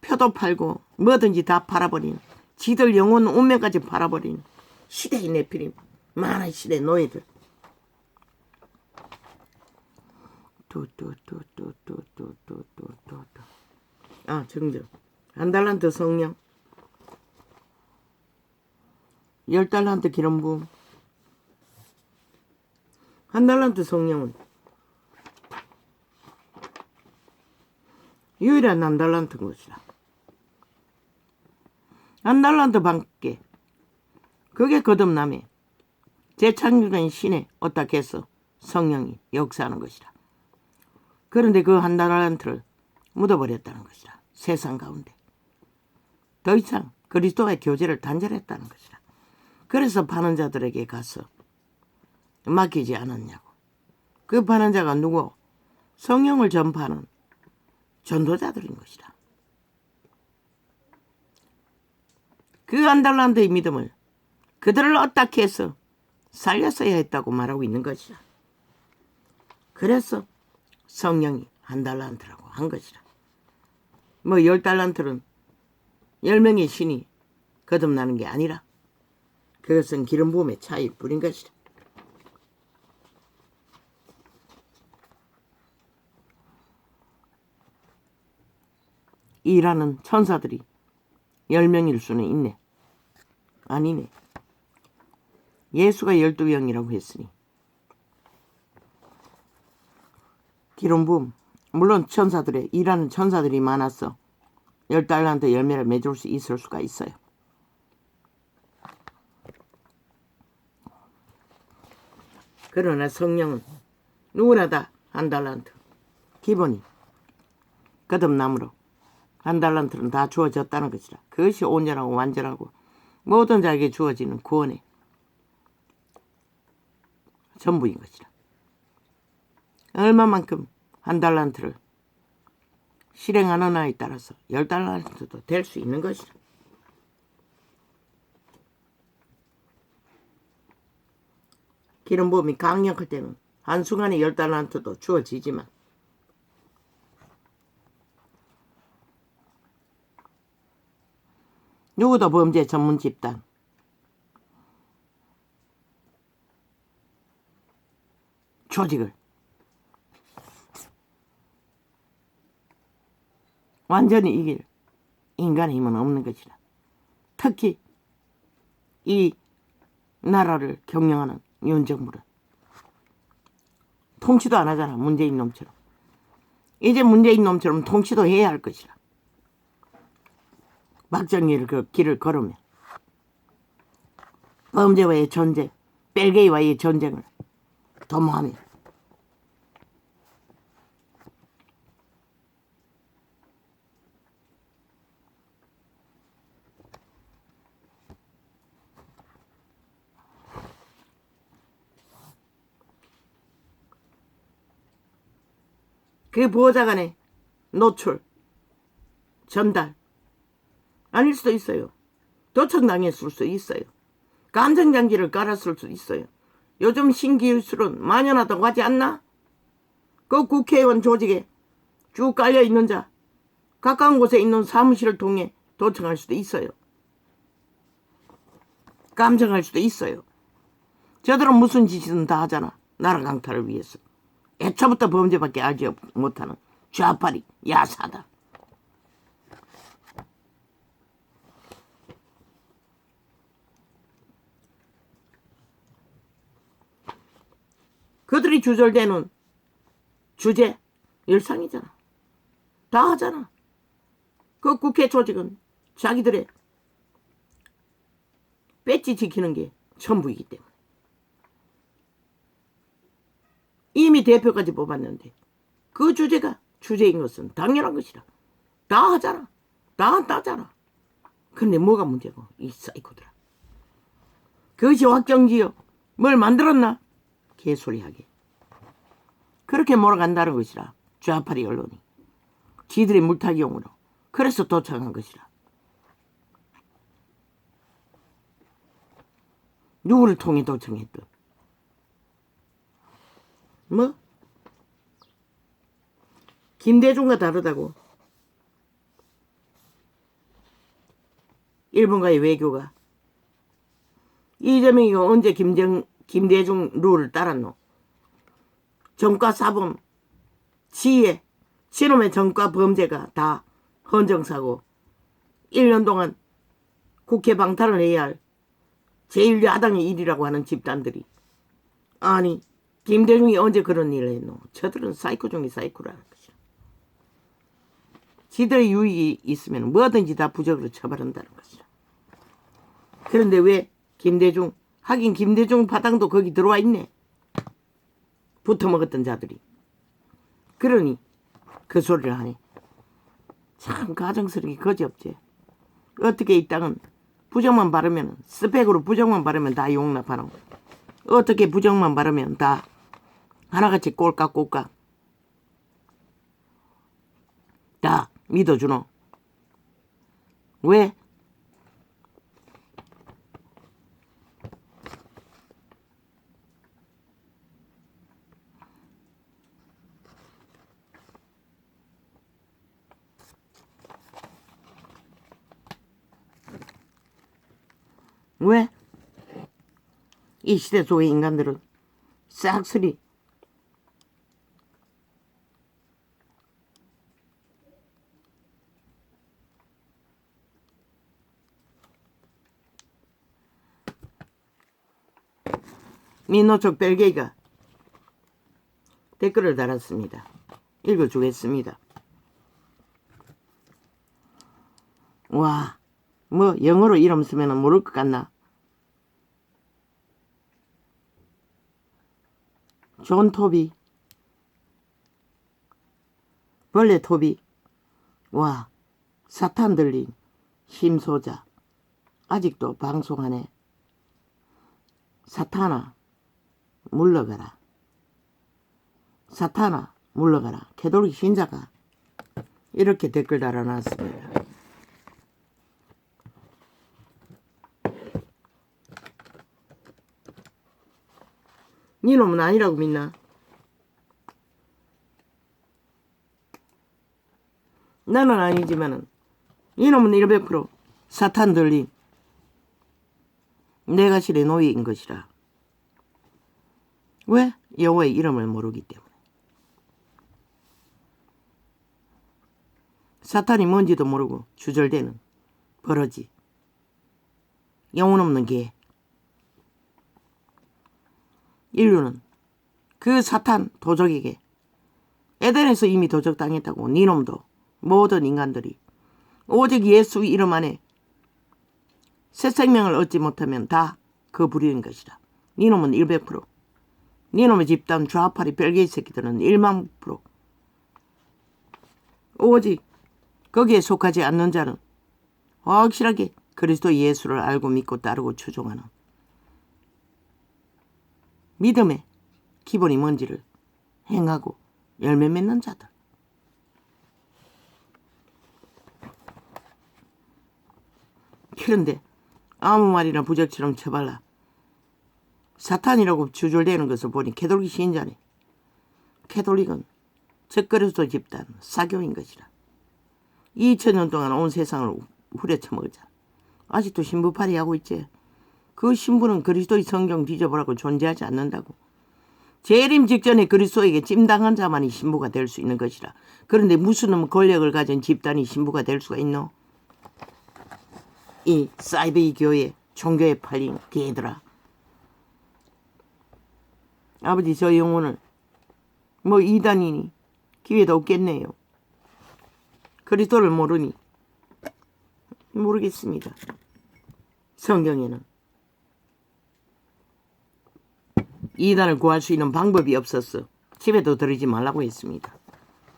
표도 팔고 뭐든지 다 팔아버린, 지들 영혼 운명까지 팔아버린 시대의 내피림, 많은 시대 노예들. 정정. 한 달란트 성령, 10달란트 기름부음. 한 달란트 성령은 유일한 한 달란트인 것이다. 한 달란트 밖에 그게 거듭남에 재창조된 신에 어떻겠어 성령이 역사하는 것이다. 그런데 그 한 달란트를 묻어버렸다는 것이다. 세상 가운데 더 이상 그리스도와의 교제를 단절했다는 것이다. 그래서 파는 자들에게 가서 맡기지 않았냐고. 그 파는 자가 누구? 성령을 전파하는 전도자들인 것이다. 그 한 달란트의 믿음을 그들을 어떻게 해서 살렸어야 했다고 말하고 있는 것이다. 그래서 성령이 한 달란트라고 한 것이다. 10달란트는 10명의 신이 거듭나는 게 아니라 그것은 기름 부음의 차이 뿐인 것이다. 일하는 천사들이 10명일 수는 있네. 아니네. 예수가 12명이라고 했으니 기름 부음, 물론 천사들의 일하는 천사들이 많아서 10달란트 열매를 맺을 수 있을 수가 있어요. 그러나 성령은 누구나 다 한 달란트, 기본이 거듭남으로 한 달란트는 다 주어졌다는 것이라. 그것이 온전하고 완전하고 모든 자에게 주어지는 구원의 전부인 것이라. 얼마만큼 한 달란트를 실행하느냐에 따라서 10달란트도 될 수 있는 것이라. 기름 부음이 강력할 때는 한순간에 10달란트도 주어지지만 누구도 범죄 전문 집단, 조직을 완전히 이길 인간의 힘은 없는 것이라. 특히 이 나라를 경영하는 윤정부는 통치도 안 하잖아. 문재인 놈처럼. 이제 문재인 놈처럼 통치도 해야 할 것이라. 막정리를 그 길을 걸으면 범죄와의 전쟁, 벨기에와의 전쟁을 도모하며 그 보호자간의 노출, 전달 아닐 수도 있어요. 도청당했을 수도 있어요. 감정장치를 깔았을 수도 있어요. 요즘 신기술은 만연하다고 하지 않나? 그 국회의원 조직에 쭉 깔려있는 자, 가까운 곳에 있는 사무실을 통해 도청할 수도 있어요. 감정할 수도 있어요. 저들은 무슨 짓이든 다 하잖아. 나라 강탈을 위해서. 애초부터 범죄밖에 알지 못하는 좌파리 야사다. 그들이 주절되는 주제 일상이잖아. 다 하잖아. 그 국회 조직은 자기들의 배지 지키는 게 전부이기 때문에. 이미 대표까지 뽑았는데 그 주제가 주제인 것은 당연한 것이라. 다 하잖아. 다 한다잖아. 근데 뭐가 문제고 이 사이코들아. 그것이 확정지어 뭘 만들었나? 개소리하게. 그렇게 몰아간다는 것이라. 좌파리 언론이. 지들의 물타기용으로. 그래서 도착한 것이라. 누구를 통해 도청했든. 뭐? 김대중과 다르다고. 일본과의 외교가. 이재명이가 언제 김대중 룰을 따랐노? 전과 사범, 지혜, 지놈의 전과 범죄가 다 헌정사고 1년 동안 국회 방탄을 해야 할 제1야당의 일이라고 하는 집단들이. 아니 김대중이 언제 그런 일을 했노? 저들은 사이코 중에 사이코라는 것이야. 지들의 유익이 있으면 뭐든지 다 부적으로 처벌한다는 것이야. 그런데 왜 김대중, 하긴 김대중 파당도 거기 들어와 있네. 붙어먹었던 자들이. 그러니 그 소리를 하네. 참 가정스럽게 거지없지. 어떻게 이 땅은 부정만 바르면, 스펙으로 부정만 바르면 다 용납하노. 어떻게 부정만 바르면 다 하나같이 꼴깍꼴깍 다 믿어주노. 왜? 왜? 이 시대 속의 인간들은 싹쓸이 민노총 벨게이가 댓글을 달았습니다. 읽어주겠습니다. 와, 뭐 영어로 이름 쓰면 모를 것 같나? 존 토비, 벌레 토비. 와, 사탄 들린 심소자 아직도 방송하네. 사탄아 물러가라. 사탄아 물러가라. 캐톨릭 신자가 이렇게 댓글 달아놨습니다. 니놈은 아니라고 믿나? 나는 아니지만은 이놈은 100% 사탄 들린 내가 실의 노예인 것이라. 왜? 여호와의 이름을 모르기 때문에. 사탄이 뭔지도 모르고 주절되는 버러지, 영혼 없는 개. 인류는 그 사탄 도적에게 에덴에서 이미 도적당했다고. 니놈도 모든 인간들이 오직 예수 이름 안에 새 생명을 얻지 못하면 다 그 불의인 것이라. 니놈은 100%. 니놈의 집단 좌파리 벨게이 새끼들은 10000%. 오직 거기에 속하지 않는 자는 확실하게 그리스도 예수를 알고 믿고 따르고 추종하는 믿음의 기본이 뭔지를 행하고 열매 맺는 자들. 그런데 아무 말이나 부적처럼 쳐발라 사탄이라고 주절되는 것을 보니 캐톨릭 신자네. 캐톨릭은 적그리스도 집단 사교인 것이라. 2000년 동안 온 세상을 후려쳐먹었잖아. 아직도 신부팔이 하고 있지. 그 신부는 그리스도의 성경 뒤져보라고 존재하지 않는다고. 재림 직전에 그리스도에게 찜당한 자만이 신부가 될 수 있는 것이라. 그런데 무슨 놈 권력을 가진 집단이 신부가 될 수가 있노? 이 사이비 교회 종교에 팔린 개들아. 아버지 저 영혼을 뭐 이단이니 기회도 없겠네요. 그리스도를 모르니 모르겠습니다. 성경에는 이단을 구할 수 있는 방법이 없었어. 집에도 들이지 말라고 했습니다.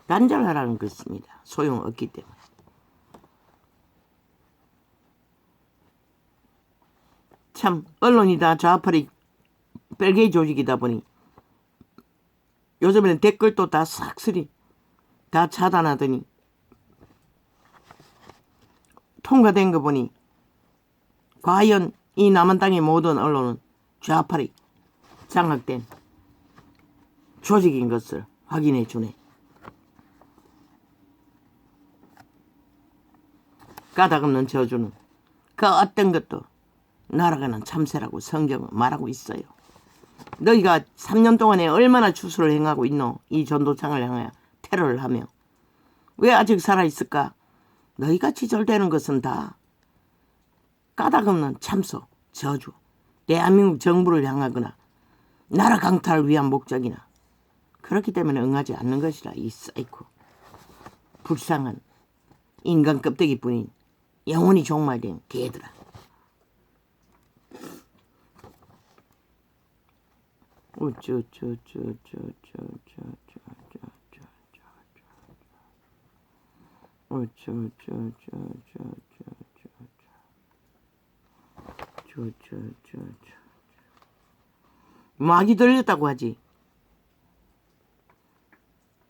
단절하라는 것입니다. 소용없기 때문에. 참 언론이 다 좌파리 벨게이 조직이다 보니 요즘에는 댓글도 다 싹쓸이 다 차단하더니 통과된 거 보니 과연 이 남한 땅의 모든 언론은 좌파리 장악된 조직인 것을 확인해 주네. 까닭없는 저주는 그 어떤 것도 날아가는 참새라고 성경은 말하고 있어요. 너희가 3년 동안에 얼마나 추수를 행하고 있노? 이 전도창을 향하여 테러를 하며. 왜 아직 살아있을까? 너희같이 절대는 것은 다 까닭없는 참소, 저주, 대한민국 정부를 향하거나 나라 강탈을 위한 목적이나 그렇기 때문에 응하지 않는 것이라. 이 사이코 불쌍한 인간 껍데기뿐인 영혼이 종말된 개들아. 마귀 들렸다고 하지.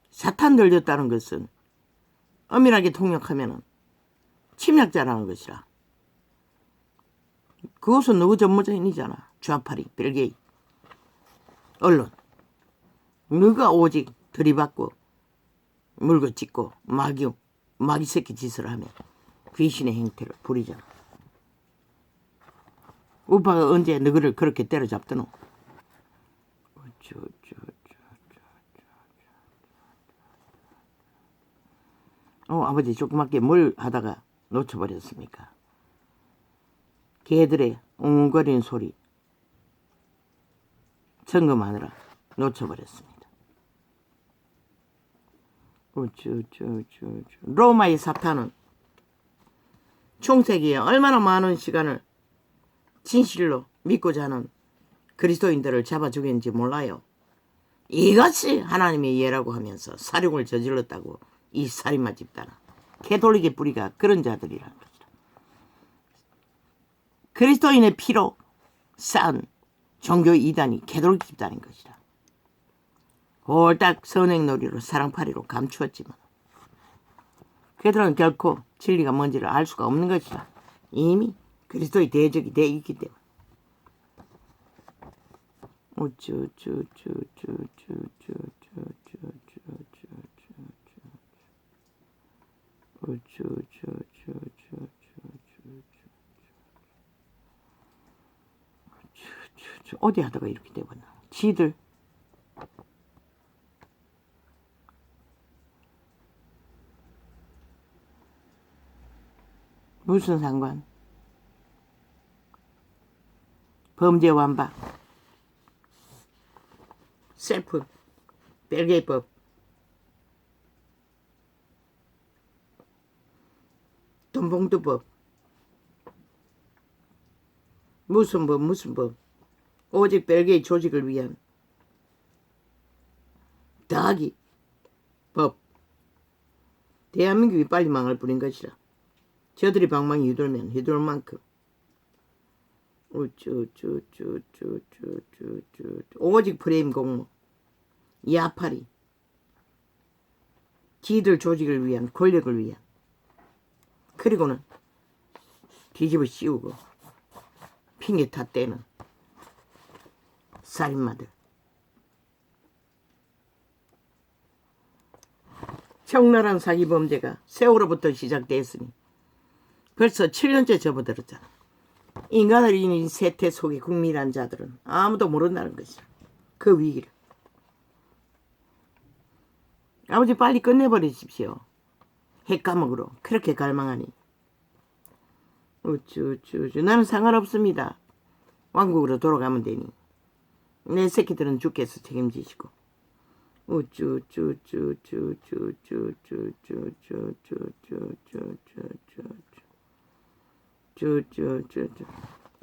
사탄 들렸다는 것은 엄밀하게 통역하면 침략자라는 것이라. 그것은 누구 전문적인이잖아. 좌파리, 벨게이, 언론. 너가 오직 들이받고 물고 찢고 마귀 새끼 짓을 하면 귀신의 행태를 부리잖아. 우파가 언제 너희를 그렇게 때려잡더노? 아버지 조그맣게 뭘 하다가 놓쳐버렸습니까? 개들의 웅웅거리는 소리 점검하느라 놓쳐버렸습니다. 로마의 사탄은 총세기에 얼마나 많은 시간을 진실로 믿고자 하는 그리스도인들을 잡아 죽였는지 몰라요. 이것이 하나님의 예라고 하면서 살육을 저질렀다고. 이 살인마 집단은 개돌리게 뿌리가 그런 자들이라는 것이다. 그리스도인의 피로 쌓은 종교 이단이 개돌리 집단인 것이다. 홀딱 선행놀이로 사랑팔이로 감추었지만 그들은 결코 진리가 뭔지를 알 수가 없는 것이다. 이미 그리스도의 대적이 되어 있기 때문에. 어디 하다가 이렇게 돼버려. 지들 무슨 상관? 범죄 완박, 셀프, 벨게이법, 돈봉투법, 무슨 법, 오직 벨게이 조직을 위한 다하기 법. 대한민국이 빨리 망할 뿐인 것이라. 저들이 방망이 휘둘 만큼 오직 프레임 공모, 야파리, 지들 조직을 위한, 권력을 위한, 그리고는 뒤집어 씌우고 핑계 탓대는 살인마들. 적나라한 사기 범죄가 세월호부터 시작되었으니 벌써 7년째 접어들었잖아. 인간을 이긴 세태 속에 국민이란 자들은 아무도 모른다는 것이야. 그 위기를. 아버지 빨리 끝내버리십시오. 핵감옥으로 그렇게 갈망하니. 나는 상관없습니다. 왕국으로 돌아가면 되니. 내 새끼들은 주께서 책임지시고.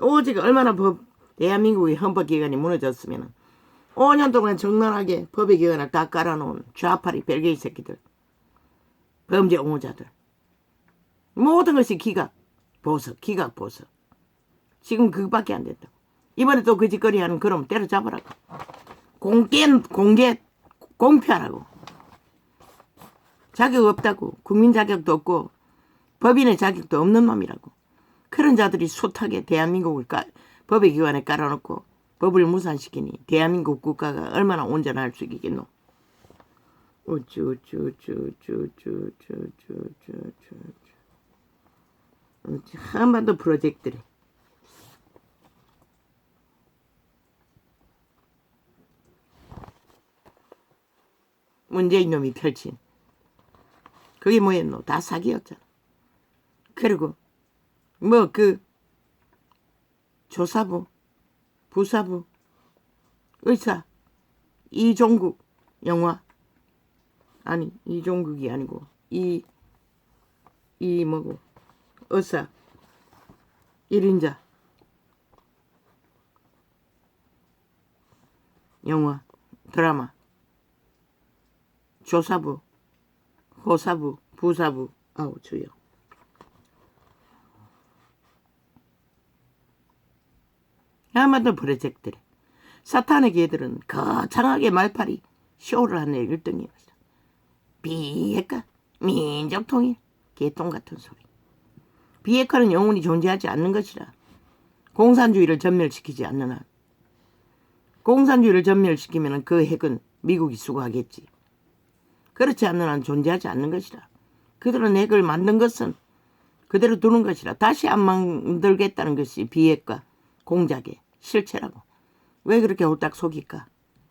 오직 얼마나 대한민국의 헌법기관이 무너졌으면 5년 동안 정난하게 법의 기관을 다 깔아놓은 좌파리 별개의 새끼들, 범죄 옹호자들, 모든 것이 기각 보석. 지금 그것밖에 안 됐다고. 이번에 또 그 짓거리 하는 그럼 때려잡으라고. 공개 공표하라고. 자격 없다고. 국민 자격도 없고 법인의 자격도 없는 놈이라고. 그런 자들이 숱하게 대한민국을 법의 기관에 깔아놓고 법을 무산시키니 대한민국 국가가 얼마나 온전할 수 있겠노. 한반도 프로젝트래. 문재인 놈이 펼친 그게 뭐였노? 다 사기였잖아. 그리고 뭐 조사부, 부사부, 의사, 이종국 영화 아니 이종국이 아니고 뭐고 의사 1인자 영화 드라마 조사부, 호사부, 부사부 아우 주여. 한반도 프로젝트래. 사탄의 개들은 거창하게 말팔이 쇼를 하는 1등이었어. 비핵화, 민족통일, 개똥 같은 소리. 비핵화는 영원히 존재하지 않는 것이라. 공산주의를 전멸시키지 않는 한. 공산주의를 전멸시키면 그 핵은 미국이 수거하겠지. 그렇지 않는 한 존재하지 않는 것이라. 그들은 핵을 만든 것은 그대로 두는 것이라. 다시 안 만들겠다는 것이 비핵화 공작의 실체라고. 왜 그렇게 홀딱 속일까?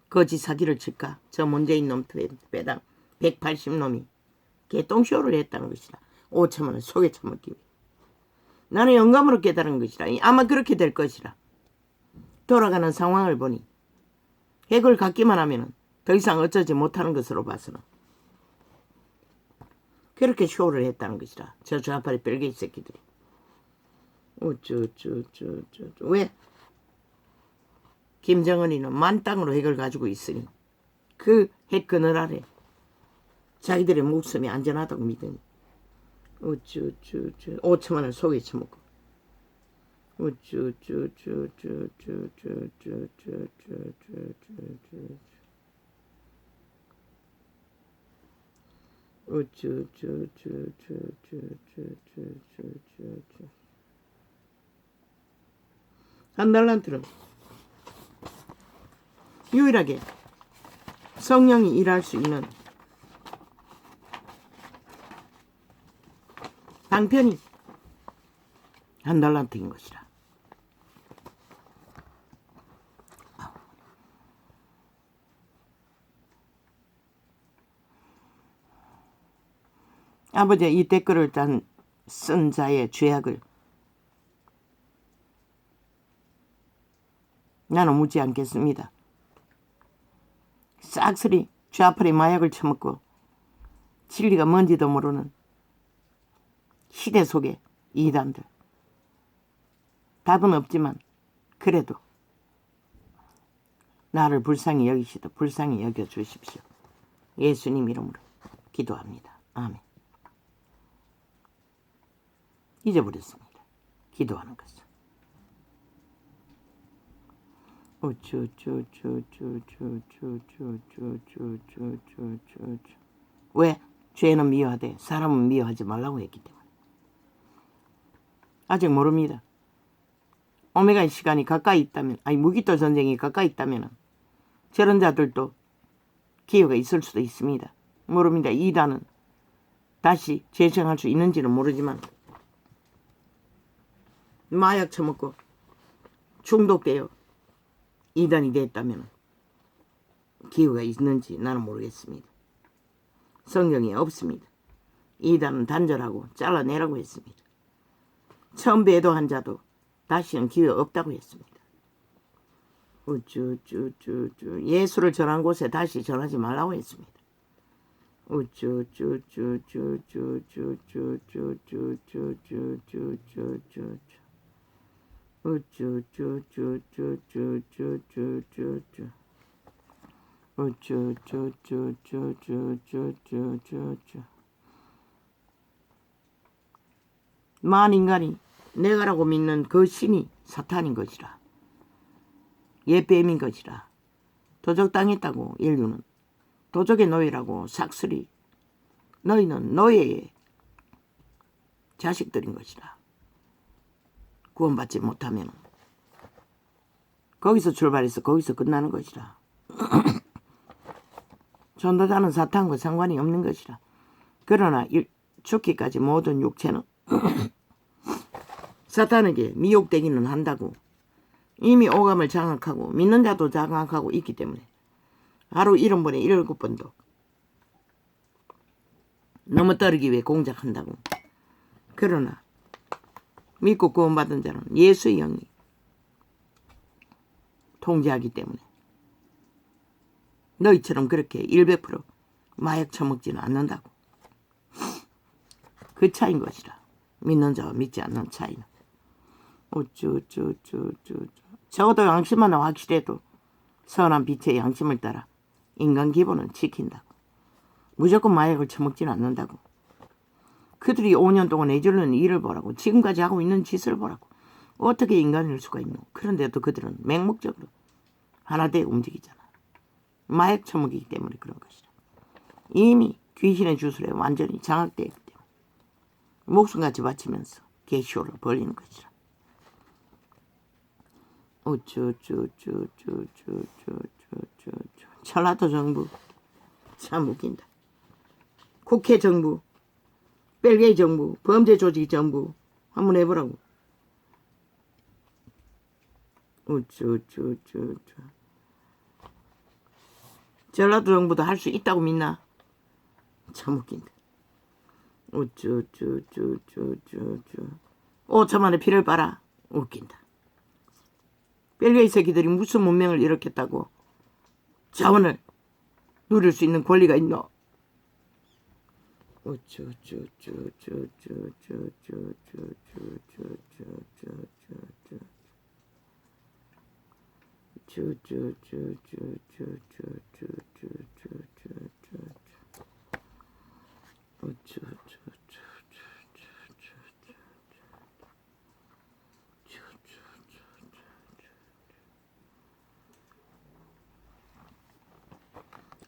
거짓 사기를 칠까? 저 문재인 놈 배당 180놈이 개똥쇼를 했다는 것이라. 5천만 원 속에 처먹기 위해. 나는 영감으로 깨달은 것이라. 아마 그렇게 될 것이라. 돌아가는 상황을 보니 핵을 갖기만 하면 더 이상 어쩌지 못하는 것으로 봐서는 그렇게 쇼를 했다는 것이라. 저 좌파리 별개의 새끼들이. 왜? 김정은이는 만땅으로 핵을 가지고 있으니 그 핵 그늘 아래 자기들의 목숨이 안전하다고 믿으니 5천만 원 속에 쳐먹고 한 달란트는 유일하게 성령이 일할 수 있는 방편이 한 달란트인 것이라. 아버지, 이 댓글을 쓴 자의 죄악을 나는 묻지 않겠습니다. 싹쓸이 좌파리 마약을 처먹고 진리가 뭔지도 모르는 시대 속의 이단들. 답은 없지만 그래도 나를 불쌍히 여기시도 불쌍히 여겨주십시오. 예수님 이름으로 기도합니다. 아멘. 잊어버렸습니다. 기도하는 것을. 왜? 죄는 미워하되 사람은 미워하지 말라고 했기 때문에. 아직 모릅니다. 오메가의 시간이 가까이 있다면, 무기토 전쟁이 가까이 있다면 저런 자들도 기회가 있을 수도 있습니다. 모릅니다. 이단은 다시 재생할 수 있는지는 모르지만 마약 처먹고 중독되어 이단이 됐다면 기회가 있는지 나는 모르겠습니다. 성경에 없습니다. 이단은 단절하고 잘라내라고 했습니다. 처음 배도한 자도 다시는 기회 없다고 했습니다. 예수를 전한 곳에 다시 전하지 말라고 했습니다. 우쭈쭈쭈쭈쭈쭈쭈쭈쭈쭈쭈쭈쭈쭈쭈쭈 우쭈쭈쭈쭈쭈쭈쭈쭈쭈쭈 우쭈쭈쭈쭈쭈쭈쭈쭈쭈 만인간이 내가라고 믿는 그 신이 사탄인 것이라. 예뱀인 것이라. 도적당했다고 인류는. 도적의 노예라고 삭슬이. 너희는 노예의 자식들인 것이라. 구원받지 못하면 거기서 출발해서 거기서 끝나는 것이라. 전도자는 사탄과 상관이 없는 것이라. 그러나 죽기까지 모든 육체는 사탄에게 미혹되기는 한다고. 이미 오감을 장악하고 믿는 자도 장악하고 있기 때문에 하루 70번에 7번도 넘어뜨리기 위해 공작한다고. 그러나 믿고 구원받은 자는 예수의 영이 통제하기 때문에 너희처럼 그렇게 100% 마약 처먹지는 않는다고. 그 차이인 것이라. 믿는 자와 믿지 않는 차이는. 적어도 양심만 확실해도 선한 빛의 양심을 따라 인간 기본은 지킨다고. 무조건 마약을 처먹지는 않는다고. 그들이 5년 동안 해주는 일을 보라고. 지금까지 하고 있는 짓을 보라고. 어떻게 인간일 수가 있노. 그런데도 그들은 맹목적으로 하나되어 움직이잖아. 마약 처먹이기 때문에 그런 것이라. 이미 귀신의 주술에 완전히 장악되었기 때문에 목숨같이 바치면서 개시호를 벌리는 것이라. 전라도 정부 참 웃긴다. 국회 정부, 벨기에 정부, 범죄 조직 정부 한번 해보라고. 전라도 정부도 할 수 있다고 믿나? 참 웃긴다. 5천만의 피를 빨아. 웃긴다. 벨기에 새끼들이 무슨 문명을 일으켰다고 자원을 누릴 수 있는 권리가 있노?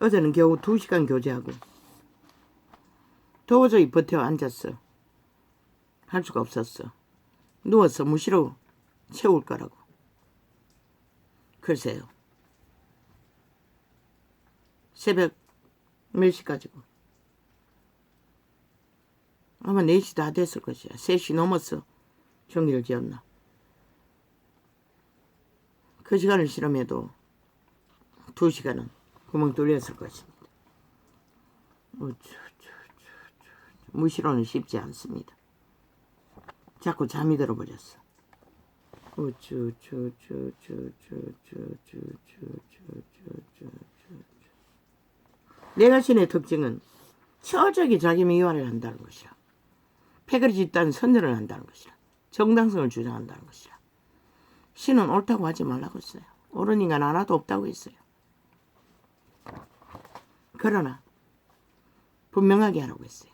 어제는 겨우 2시간 교제하고 도저히 버텨 앉았어. 할 수가 없었어. 누워서 무시로 채울 거라고. 글쎄요. 새벽 몇 시까지고. 아마 4시 다 됐을 것이야. 3시 넘었어. 종이를 지었나. 그 시간을 실험해도 2시간은 구멍 뚫렸을 것입니다. 무시로는 쉽지 않습니다. 자꾸 잠이 들어버렸어. 내가 신의 특징은 처절히 자기 미화를 한다는 것이라. 패거리 집단 선전을 한다는 것이라. 정당성을 주장한다는 것이라. 신은 옳다고 하지 말라고 했어요. 옳은 인간 하나도 없다고 했어요. 그러나 분명하게 하라고 했어요.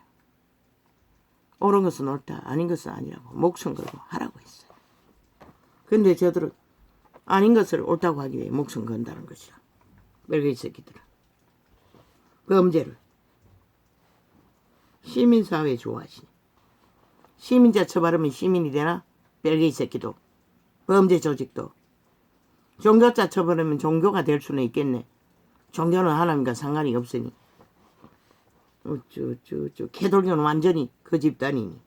옳은 것은 옳다, 아닌 것은 아니라고 목숨 걸고 하라고 했어요. 근데 저들은 아닌 것을 옳다고 하기 위해 목숨 건다는 것이라. 벨기에 새끼들은 범죄를 시민사회에 좋아하시네. 시민자 처벌하면 시민이 되나? 벨기에 새끼도 범죄 조직도. 종교자 처벌하면 종교가 될 수는 있겠네. 종교는 하나님과 상관이 없으니. 개돌교는 완전히 그 집단이니.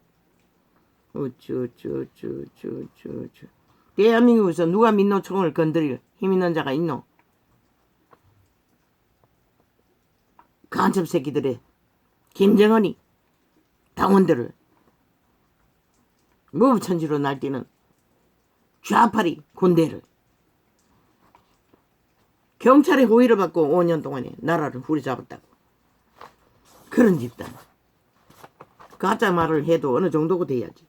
대한민국에서 누가 민노총을 건드릴 힘 있는 자가 있노? 간첩 새끼들의 김정은이 당원들을 무부천지로 날뛰는 좌파리 군대를 경찰의 호의를 받고 5년 동안에 나라를 후려잡았다고. 그런 집단. 가짜 말을 해도 어느 정도가 돼야지.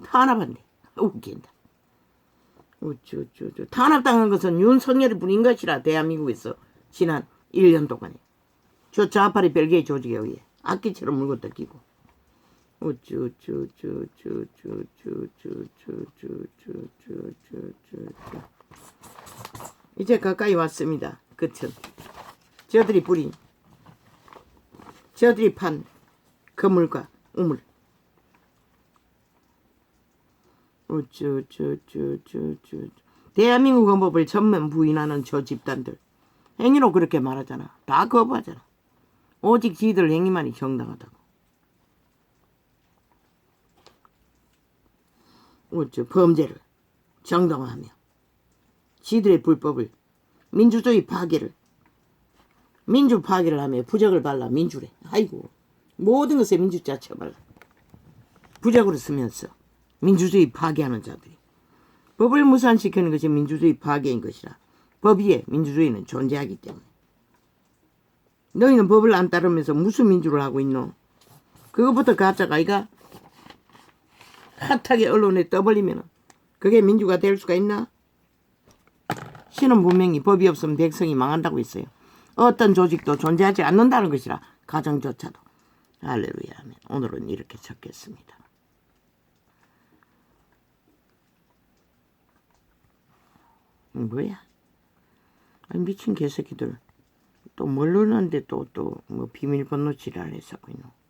탄압한대. 웃긴다. 어쩌. 탄압당한 것은 윤석열이 뿐인 것이라, 대한민국에서 지난 1년 동안에. 저 좌파리 별개의 조직에 의해 악기처럼 물고 뜯기고. 이제 가까이 왔습니다. 끝은. 저들이 뿌린, 저들이 판 그물과 우물. 대한민국 헌법을 전면 부인하는 저 집단들. 행위로 그렇게 말하잖아. 다 거부하잖아. 오직 지들 행위만이 정당하다고. 범죄를 정당화하며 지들의 불법을, 민주주의 파괴를, 민주 파괴를 하며 부적을 발라 민주래. 아이고, 모든 것에 민주자 쳐발라. 부적으로 쓰면서 민주주의 파괴하는 자들이. 법을 무산시키는 것이 민주주의 파괴인 것이라. 법 위에 민주주의는 존재하기 때문에. 너희는 법을 안 따르면서 무슨 민주를 하고 있노? 그것부터 가짜가 아이가? 핫하게 언론에 떠벌리면 그게 민주가 될 수가 있나? 신은 분명히 법이 없으면 백성이 망한다고 했어요. 어떤 조직도 존재하지 않는다는 것이라, 가정조차도. 할렐루야 하면 오늘은 이렇게 적겠습니다. 뭐야? 아니, 미친 개새끼들. 또 모르는데 또 뭐 비밀번호 지랄 해서 있노.